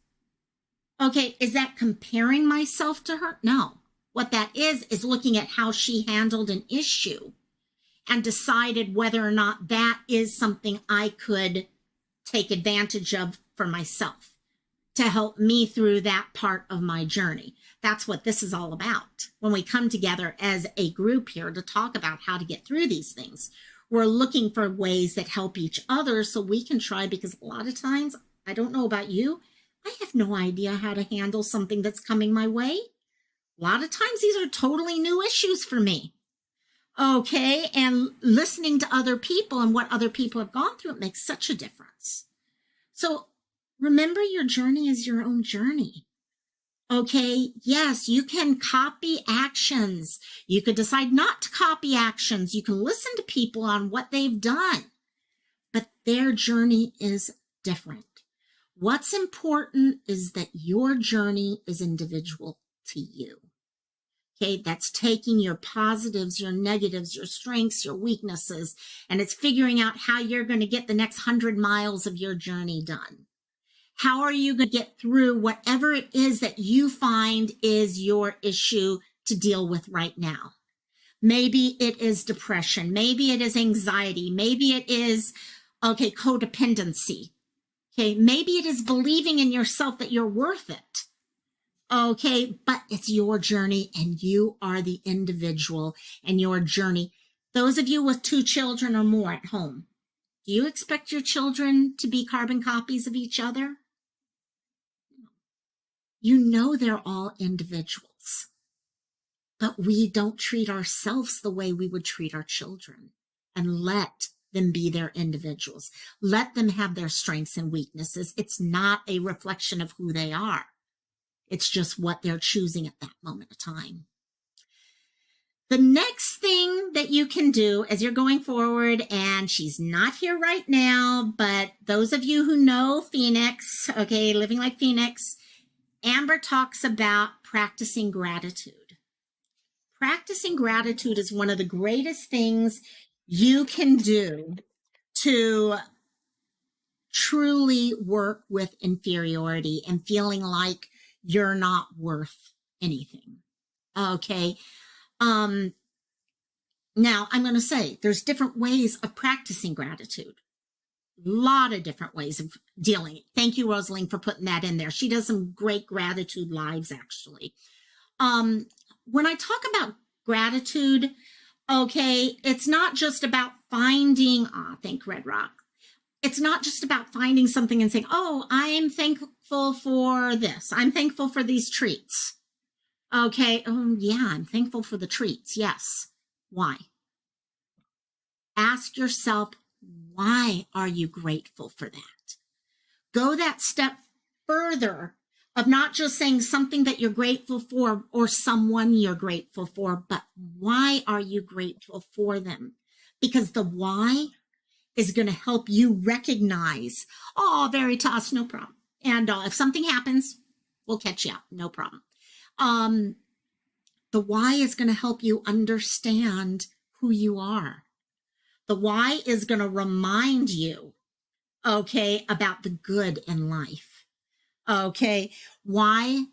Okay, is that comparing myself to her? No. What that is looking at how she handled an issue and decided whether or not that is something I could take advantage of for myself to help me through that part of my journey. That's what this is all about. When we come together as a group here to talk about how to get through these things, we're looking for ways that help each other so we can try, because a lot of times, I don't know about you, I have no idea how to handle something that's coming my way. A lot of times these are totally new issues for me. Okay, and listening to other people and what other people have gone through, it makes such a difference. So remember, your journey is your own journey. Okay, yes, you can copy actions. You could decide not to copy actions. You can listen to people on what they've done, but their journey is different. What's important is that your journey is individual to you. Okay, that's taking your positives, your negatives, your strengths, your weaknesses, and it's figuring out how you're going to get the next 100 miles of your journey done. How are you going to get through whatever it is that you find is your issue to deal with right now? Maybe it is depression. Maybe it is anxiety. Maybe it is, codependency. Okay, maybe it is believing in yourself that you're worth it. Okay, but it's your journey and you are the individual and your journey. Those of you with 2 children or more at home, do you expect your children to be carbon copies of each other? You know they're all individuals, but we don't treat ourselves the way we would treat our children, and let them be their individuals. Let them have their strengths and weaknesses. It's not a reflection of who they are. It's just what they're choosing at that moment of time. The next thing that you can do as you're going forward, and she's not here right now, but those of you who know Phoenix, okay, Living Like Phoenix, Amber talks about practicing gratitude. Practicing gratitude is one of the greatest things you can do to truly work with inferiority and feeling like you're not worth anything. Okay. Now I'm going to say there's different ways of practicing gratitude. A lot of different ways of dealing. Thank you, Rosaline, for putting that in there. She does some great gratitude lives, actually. When I talk about gratitude, okay, it's not just about finding, thank Red Rock. It's not just about finding something and saying, oh, I'm thankful for this. I'm thankful for these treats. Okay, yeah, I'm thankful for the treats. Yes. Why? Ask yourself, why are you grateful for that? Go that step further of not just saying something that you're grateful for or someone you're grateful for, but why are you grateful for them? Because the why is going to help you recognize, oh, Veritas, no problem. And if something happens, we'll catch you up, no problem. The why is going to help you understand who you are. The why is going to remind you, okay, about the good in life. Okay, why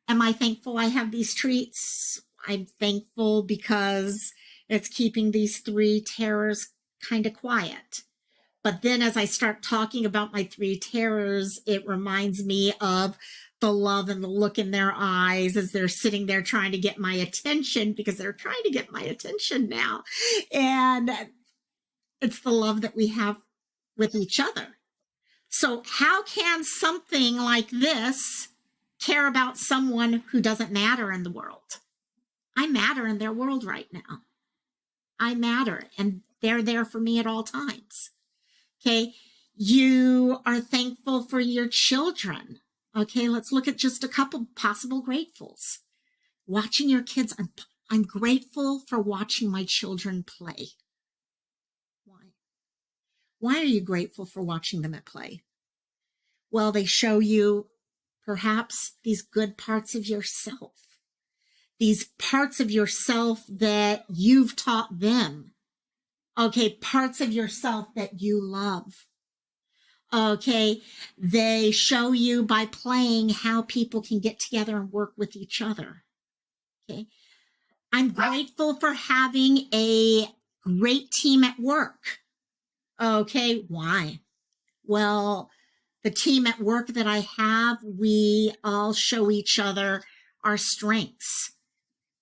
am I thankful I have these treats? I'm thankful because it's keeping these 3 terrors kind of quiet. But then as I start talking about my 3 terrors, it reminds me of the love and the look in their eyes as they're sitting there trying to get my attention, because they're trying to get my attention now. And it's the love that we have with each other. So how can something like this care about someone who doesn't matter in the world? I matter in their world right now. I matter, and they're there for me at all times. Okay, you are thankful for your children. Okay, let's look at just a couple possible gratefuls. Watching your kids, I'm grateful for watching my children play. Why? Why are you grateful for watching them at play? Well, they show you perhaps these good parts of yourself, these parts of yourself that you've taught them. Okay, parts of yourself that you love. Okay, they show you by playing how people can get together and work with each other. Okay, I'm grateful for having a great team at work. Okay, why? Well, the team at work that I have, we all show each other our strengths.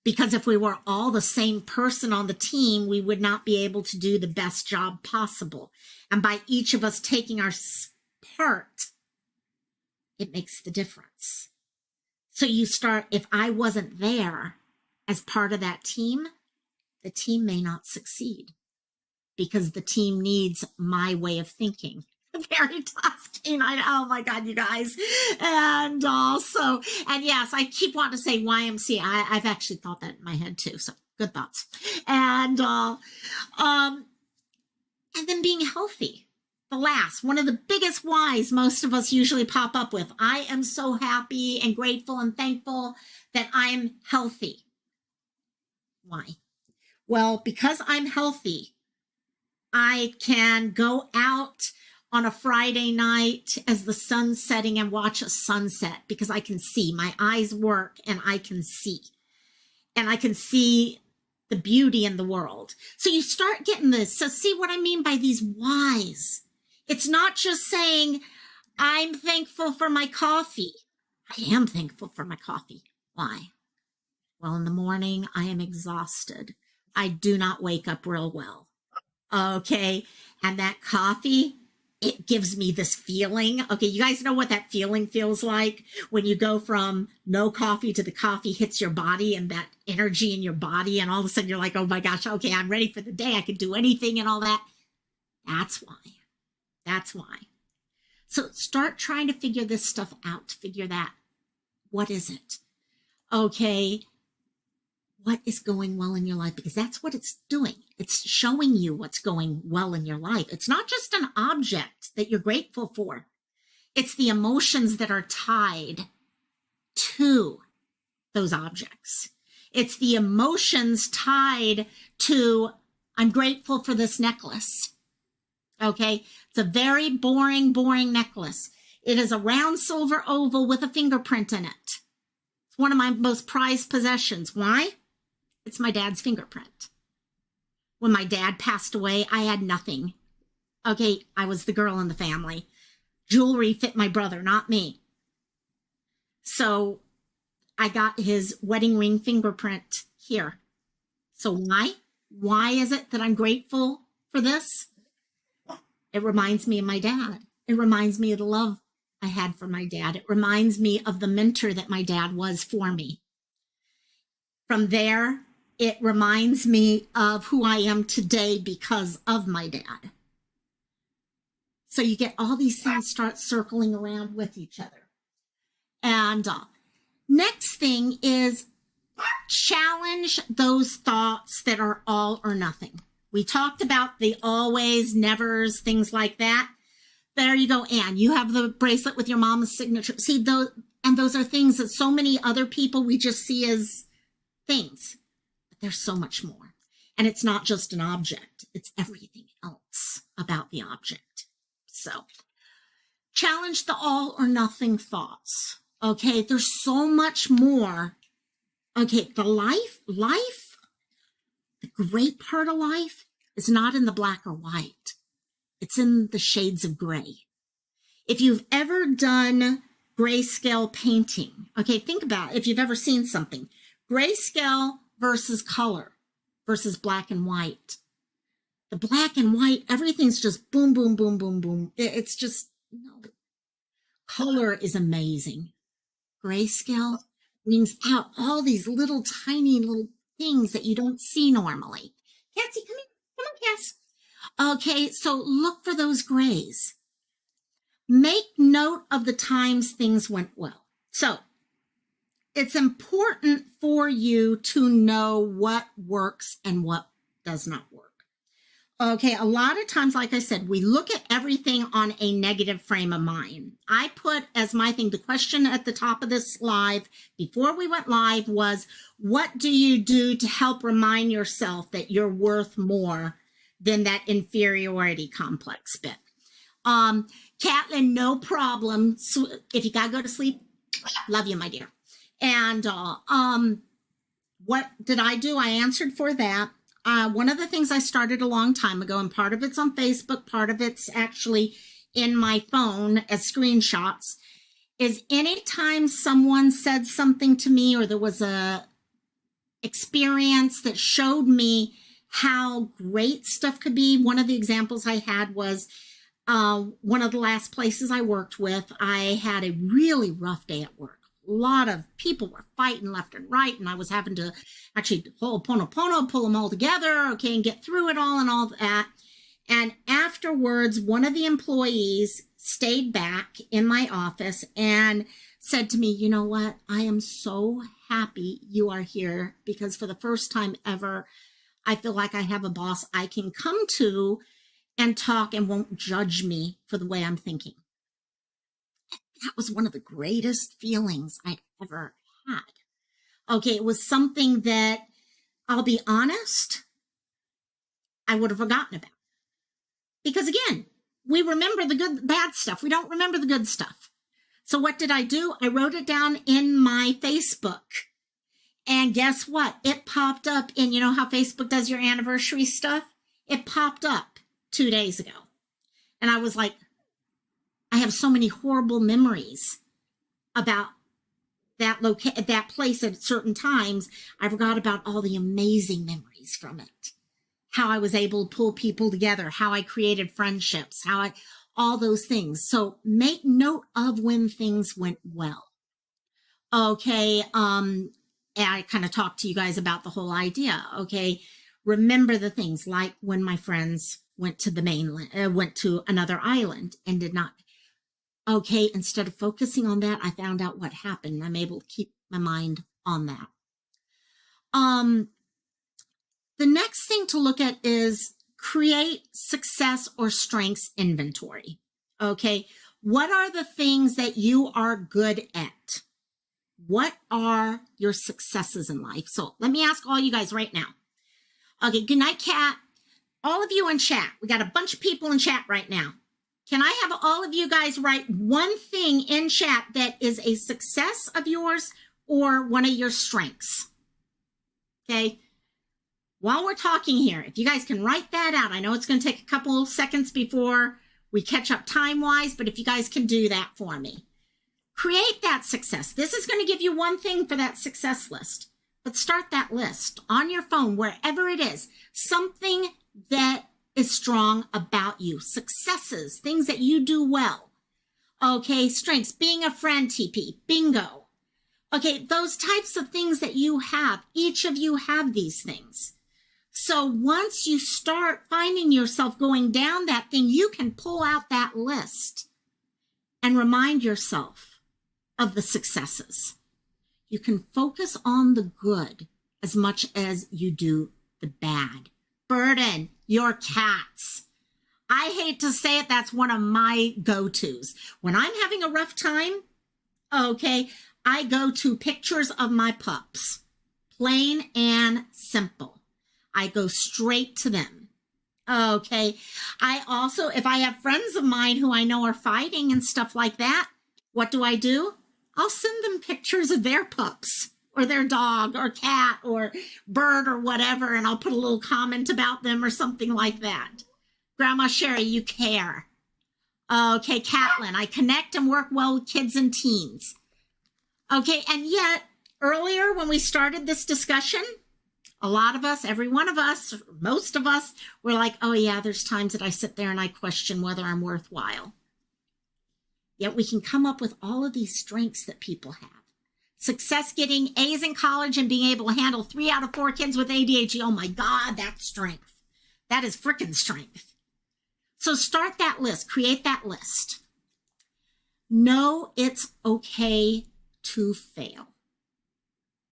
Because if we were all the same person on the team, we would not be able to do the best job possible. And by each of us taking our part, it makes the difference. So you start, if I wasn't there as part of that team, the team may not succeed because the team needs my way of thinking. Very tasking. Oh my God, you guys. And also, and yes, I keep wanting to say YMCA. I've actually thought that in my head too. So good thoughts. And then being healthy. The last, one of the biggest whys most of us usually pop up with. I am so happy and grateful and thankful that I'm healthy. Why? Well, because I'm healthy, I can go out on a Friday night as the sun's setting and watch a sunset because I can see. My eyes work and I can see. And I can see the beauty in the world. So you start getting this. So see what I mean by these whys. It's not just saying, I'm thankful for my coffee. I am thankful for my coffee. Why? Well, in the morning, I am exhausted. I do not wake up real well. Okay. And that coffee, it gives me this feeling. Okay. You guys know what that feeling feels like when you go from no coffee to the coffee hits your body and that energy in your body. And all of a sudden you're like, oh my gosh, okay, I'm ready for the day. I can do anything and all that. That's why. That's why. So start trying to figure this stuff out. Figure that. What is it? Okay. What is going well in your life? Because that's what it's doing. It's showing you what's going well in your life. It's not just an object that you're grateful for. It's the emotions that are tied to those objects. It's the emotions tied to, I'm grateful for this necklace. Okay. It's a very boring necklace. It is a round silver oval with a fingerprint in it. It's one of my most prized possessions. Why? It's my dad's fingerprint. When my dad passed away, I had nothing. Okay, I was the girl in the family. Jewelry fit my brother, not me. So I got his wedding ring fingerprint here. So why? Why is it that I'm grateful for this? It reminds me of my dad. It reminds me of the love I had for my dad. It reminds me of the mentor that my dad was for me. From there, it reminds me of who I am today because of my dad. So you get all these things start circling around with each other. And next thing is challenge those thoughts that are all or nothing. We talked about the always, nevers, things like that. There you go, Anne. You have the bracelet with your mama's signature. See, those are things that so many other people we just see as things. But there's so much more. And it's not just an object. It's everything else about the object. So challenge the all or nothing thoughts. Okay, there's so much more. Okay, the great part of life is not in the black or white. It's in the shades of gray. If you've ever done grayscale painting, okay, think about it. If you've ever seen something, grayscale versus color versus black and white. The black and white, everything's just boom, boom, boom, boom, boom. It's just, no. Color is amazing. Grayscale brings out all these little tiny little things that you don't see normally. Cassie, come here. Come on, Cass. Okay, so look for those grays. Make note of the times things went well. So it's important for you to know what works and what does not work. Okay, a lot of times, like I said, we look at everything on a negative frame of mind. I put as my thing, the question at the top of this live, before we went live, was, what do you do to help remind yourself that you're worth more than that inferiority complex bit? Catlin, no problem. So if you got to go to sleep, love you, my dear. And what did I do? I answered for that. One of the things I started a long time ago, and part of it's on Facebook, part of it's actually in my phone as screenshots, is anytime someone said something to me or there was a experience that showed me how great stuff could be. One of the examples I had was one of the last places I worked with. I had a really rough day at work. A lot of people were fighting left and right, and I was having to actually pull them all together, okay, and get through it all and all that. And afterwards, one of the employees stayed back in my office and said to me, you know what? I am so happy you are here because for the first time ever, I feel like I have a boss I can come to and talk and won't judge me for the way I'm thinking. That was one of the greatest feelings I'd ever had. Okay, it was something that, I'll be honest, I would have forgotten about. Because again, we remember the bad stuff. We don't remember the good stuff. So what did I do? I wrote it down in my Facebook. And guess what? It popped up in, you know how Facebook does your anniversary stuff? It popped up 2 days ago. And I was like, I have so many horrible memories about that place at certain times. I forgot about all the amazing memories from it. How I was able to pull people together, how I created friendships, all those things. So make note of when things went well. Okay, I kind of talked to you guys about the whole idea. Okay, remember the things like when my friends went to the mainland, went to another island and did not. Okay, instead of focusing on that, I found out what happened. I'm able to keep my mind on that. The next thing to look at is create success or strengths inventory. Okay, what are the things that you are good at? What are your successes in life? So let me ask all you guys right now. Okay, good night, Kat. All of you in chat. We got a bunch of people in chat right now. Can I have all of you guys write one thing in chat that is a success of yours or one of your strengths? Okay. While we're talking here, if you guys can write that out, I know it's going to take a couple seconds before we catch up time-wise, but if you guys can do that for me. Create that success. This is going to give you one thing for that success list, but start that list on your phone, wherever it is, something that is strong about you, successes, things that you do well. Okay, strengths, being a friend, TP, bingo. Okay, those types of things that you have, each of you have these things. So once you start finding yourself going down that thing, you can pull out that list and remind yourself of the successes. You can focus on the good as much as you do the bad. Burden your cats. I hate to say it, that's one of my go-tos. When I'm having a rough time, okay, I go to pictures of my pups. Plain and simple. I go straight to them. Okay. I also, if I have friends of mine who I know are fighting and stuff like that, what do? I'll send them pictures of their pups or their dog or cat or bird or whatever, and I'll put a little comment about them or something like that. Grandma Sherry, you care. Okay, Catlin, I connect and work well with kids and teens. Okay, and yet, earlier when we started this discussion, a lot of us, every one of us, most of us, were like, oh yeah, there's times that I sit there and I question whether I'm worthwhile. Yet we can come up with all of these strengths that people have. Success getting A's in college and being able to handle 3 out of 4 kids with ADHD. Oh my God, that's strength. That is freaking strength. So start that list, create that list. Know it's okay to fail.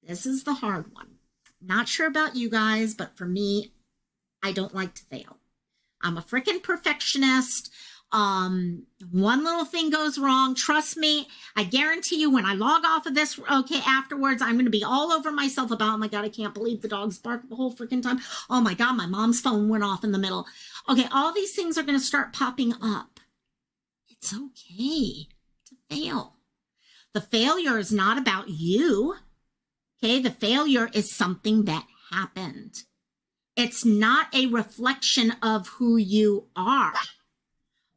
This is the hard one. Not sure about you guys, but for me, I don't like to fail. I'm a freaking perfectionist. One little thing goes wrong. Trust me, I guarantee you when I log off of this, okay, afterwards, I'm going to be all over myself about, oh my God, I can't believe the dogs bark the whole freaking time. Oh my God, my mom's phone went off in the middle. Okay, all these things are going to start popping up. It's okay to fail. The failure is not about you. Okay, the failure is something that happened. It's not a reflection of who you are.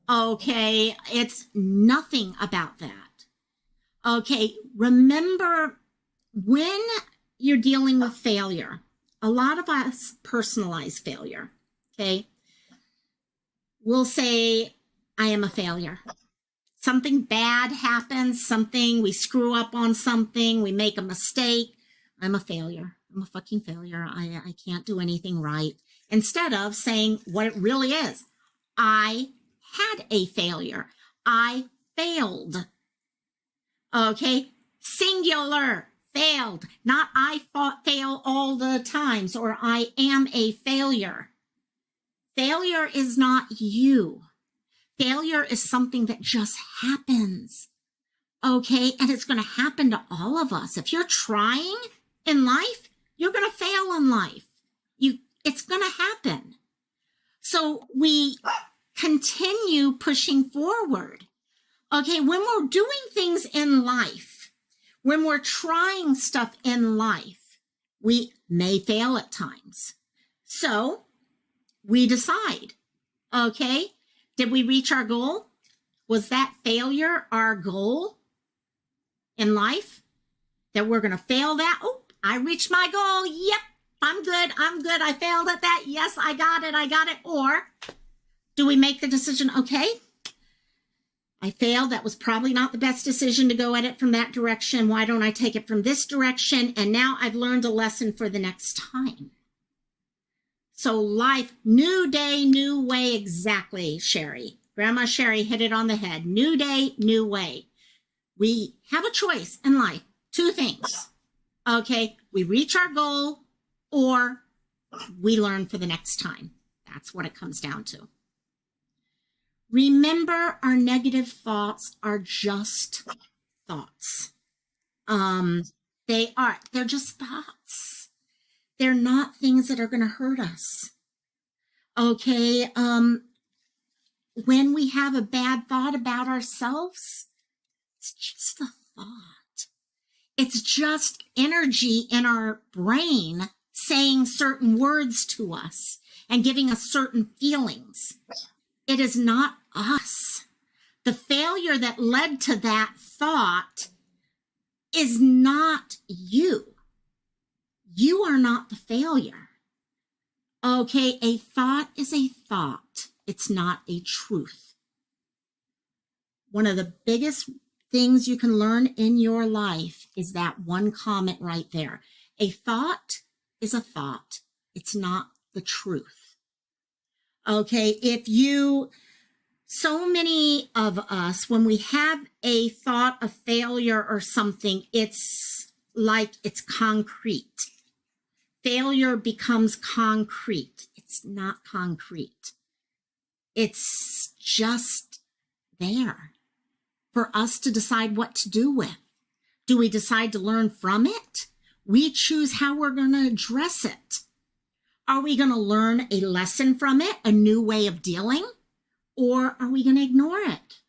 Okay, it's nothing about that. Okay, remember when you're dealing with failure, a lot of us personalize failure. Okay, we'll say, I am a failure. Something bad happens, we screw up on something, we make a mistake. I'm a failure. I'm a fucking failure. I can't do anything right. Instead of saying what it really is. I had a failure. I failed. Okay? Singular. Failed. Not I fail all the times or I am a failure. Failure is not you. Failure is something that just happens. Okay? And it's going to happen to all of us. If you're trying in life, you're going to fail in life. It's going to happen. So we continue pushing forward. Okay, when we're doing things in life, when we're trying stuff in life, we may fail at times. So we decide, okay, did we reach our goal? Was that failure our goal in life? That we're going to fail that? Oh, I reached my goal. Yep, I'm good. I failed at that. Yes, I got it. Or do we make the decision, okay, I failed. That was probably not the best decision to go at it from that direction. Why don't I take it from this direction? And now I've learned a lesson for the next time. So life, new day, new way. Exactly, Sherry. Grandma Sherry hit it on the head. New day, new way. We have a choice in life. Two things. Okay, we reach our goal or we learn for the next time. That's what it comes down to. Remember, our negative thoughts are just thoughts. They're just thoughts. They're not things that are going to hurt us. Okay, when we have a bad thought about ourselves, it's just a thought. It's just energy in our brain saying certain words to us and giving us certain feelings. It is not us. The failure that led to that thought is not you. You are not the failure. Okay, a thought is a thought. It's not a truth. One of the biggest things you can learn in your life is that one comment right there. A thought is a thought. It's not the truth. Okay, so many of us, when we have a thought of failure or something, it's like it's concrete. Failure becomes concrete. It's not concrete. It's just there for us to decide what to do with. Do we decide to learn from it? We choose how we're going to address it. Are we going to learn a lesson from it, a new way of dealing? Or are we going to ignore it?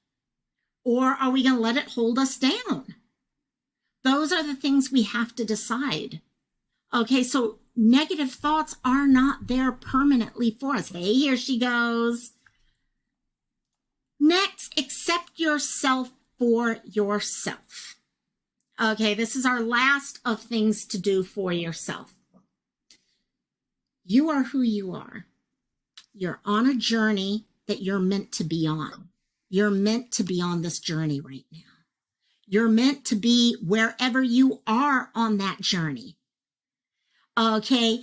Or are we going to let it hold us down? Those are the things we have to decide. Okay, so negative thoughts are not there permanently for us. Hey, here she goes. Next, accept yourself for yourself. Okay, this is our last of things to do for yourself. You are who you are. You're on a journey that you're meant to be on. You're meant to be on this journey right now. You're meant to be wherever you are on that journey. Okay,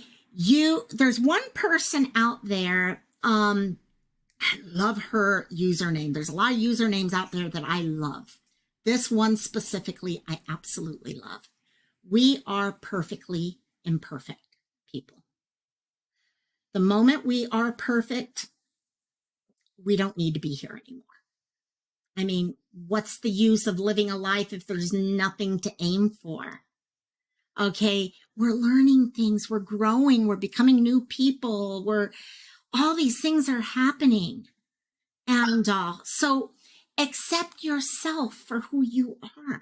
there's one person out there, I love her username. There's a lot of usernames out there that I love. This one specifically, I absolutely love. We are perfectly imperfect people. The moment we are perfect, we don't need to be here anymore. I mean, what's the use of living a life if there's nothing to aim for? Okay, we're learning things, we're growing, we're becoming new people, all these things are happening. And so accept yourself for who you are.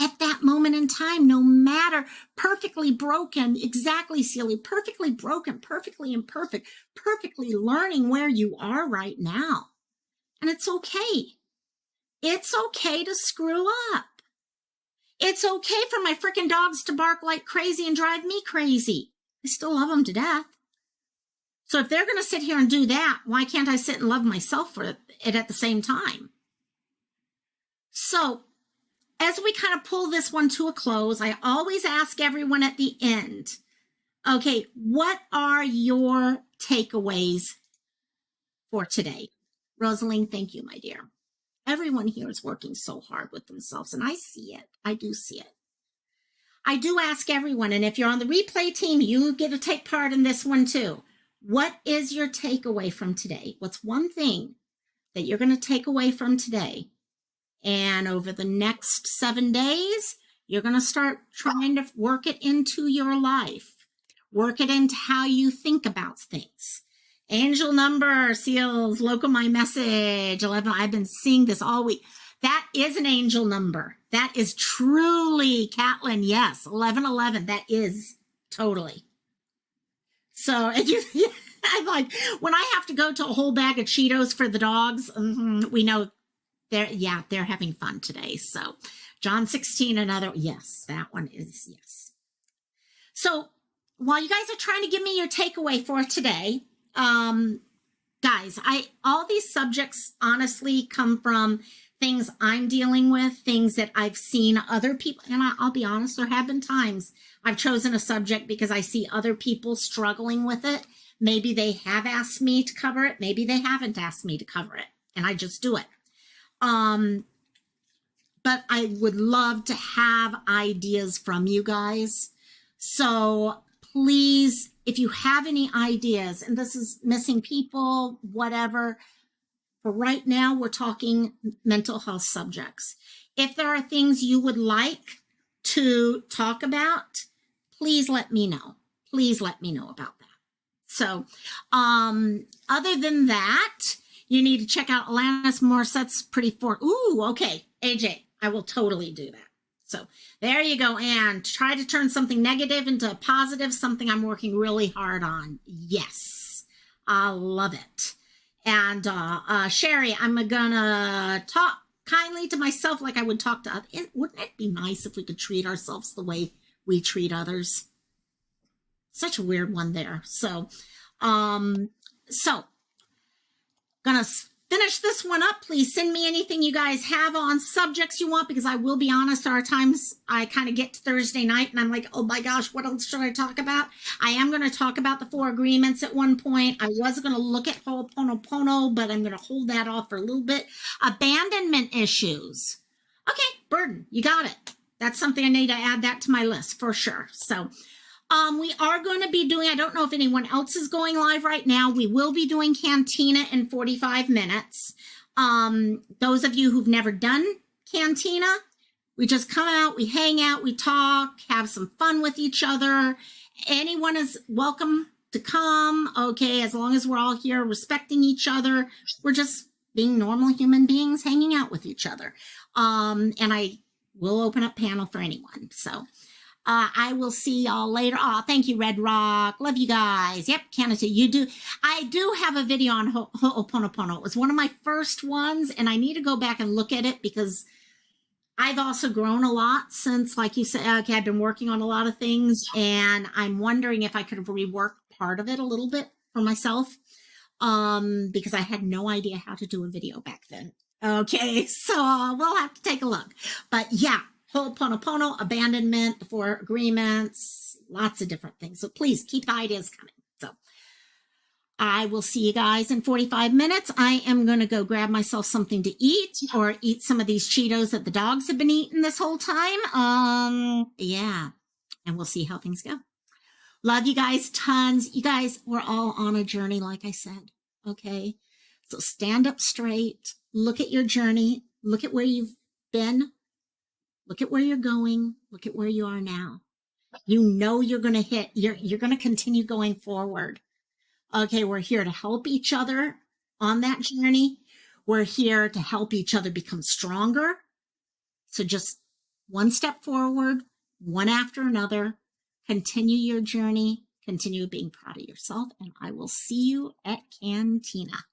at that moment in time, no matter perfectly broken, exactly silly, perfectly broken, perfectly imperfect, perfectly learning where you are right now. And it's okay. It's okay to screw up. It's okay for my freaking dogs to bark like crazy and drive me crazy. I still love them to death. So if they're going to sit here and do that, why can't I sit and love myself for it at the same time? So as we kind of pull this one to a close, I always ask everyone at the end, okay, what are your takeaways for today? Rosaline, thank you, my dear. Everyone here is working so hard with themselves, and I see it. I do see it. I do ask everyone, and if you're on the replay team, you get to take part in this one too. What is your takeaway from today? What's one thing that you're going to take away from today? And over the next 7 days, you're going to start trying to work it into your life. Work it into how you think about things. Angel number, seals, local my message, 11. I've been seeing this all week. That is an angel number. That is truly, Catlin, yes, 1111. That is totally. So, I'm like, when I have to go to a whole bag of Cheetos for the dogs, we know they're having fun today. So John 16, another, yes, that one is, yes. So while you guys are trying to give me your takeaway for today, guys, all these subjects honestly come from things I'm dealing with, things that I've seen other people, and I'll be honest, there have been times I've chosen a subject because I see other people struggling with it. Maybe they have asked me to cover it. Maybe they haven't asked me to cover it, and I just do it. But I would love to have ideas from you guys. So please, if you have any ideas, and this is missing people, whatever, for right now, we're talking mental health subjects. If there are things you would like to talk about, please let me know. Please let me know about that. So, other than that, you need to check out Alanis Morissette's Pretty For. Ooh, okay, AJ, I will totally do that. So there you go. And try to turn something negative into a positive, something I'm working really hard on. Yes, I love it. And Sherry, I'm gonna talk kindly to myself like I would talk to others. Wouldn't it be nice if we could treat ourselves the way we treat others? Such a weird one there. So gonna finish this one up. Please send me anything you guys have on subjects you want, because I will be honest, there are times I kind of get to Thursday night and I'm like, oh my gosh, what else should I talk about? I am going to talk about the 4 agreements at one point. I was going to look at Ho'oponopono, but I'm going to hold that off for a little bit. Abandonment issues. Okay, burden, you got it. That's something I need to add that to my list for sure. So we are going to be doing, I don't know if anyone else is going live right now. We will be doing Cantina in 45 minutes. Those of you who've never done Cantina, we just come out, we hang out, we talk, have some fun with each other. Anyone is welcome to come, okay, as long as we're all here respecting each other. We're just being normal human beings hanging out with each other. And I will open up panel for anyone, so. I will see y'all later. Oh, thank you, Red Rock. Love you guys. Yep, Canada, you do. I do have a video on Ho'oponopono. It was one of my first ones, and I need to go back and look at it because I've also grown a lot since, like you said, okay, I've been working on a lot of things, and I'm wondering if I could have reworked part of it a little bit for myself, because I had no idea how to do a video back then. Okay, so we'll have to take a look. But yeah. Ho'oponopono, abandonment, the 4 agreements, lots of different things. So please keep the ideas coming. So I will see you guys in 45 minutes. I am going to go grab myself something to eat or eat some of these Cheetos that the dogs have been eating this whole time. Yeah. And we'll see how things go. Love you guys tons. You guys, we're all on a journey, like I said. Okay. So stand up straight. Look at your journey. Look at where you've been. Look at where you're going. Look at where you are now. You know you're going to hit, you're going to continue going forward. Okay, we're here to help each other on that journey. We're here to help each other become stronger. So just one step forward, one after another. Continue your journey. Continue being proud of yourself. And I will see you at Cantina.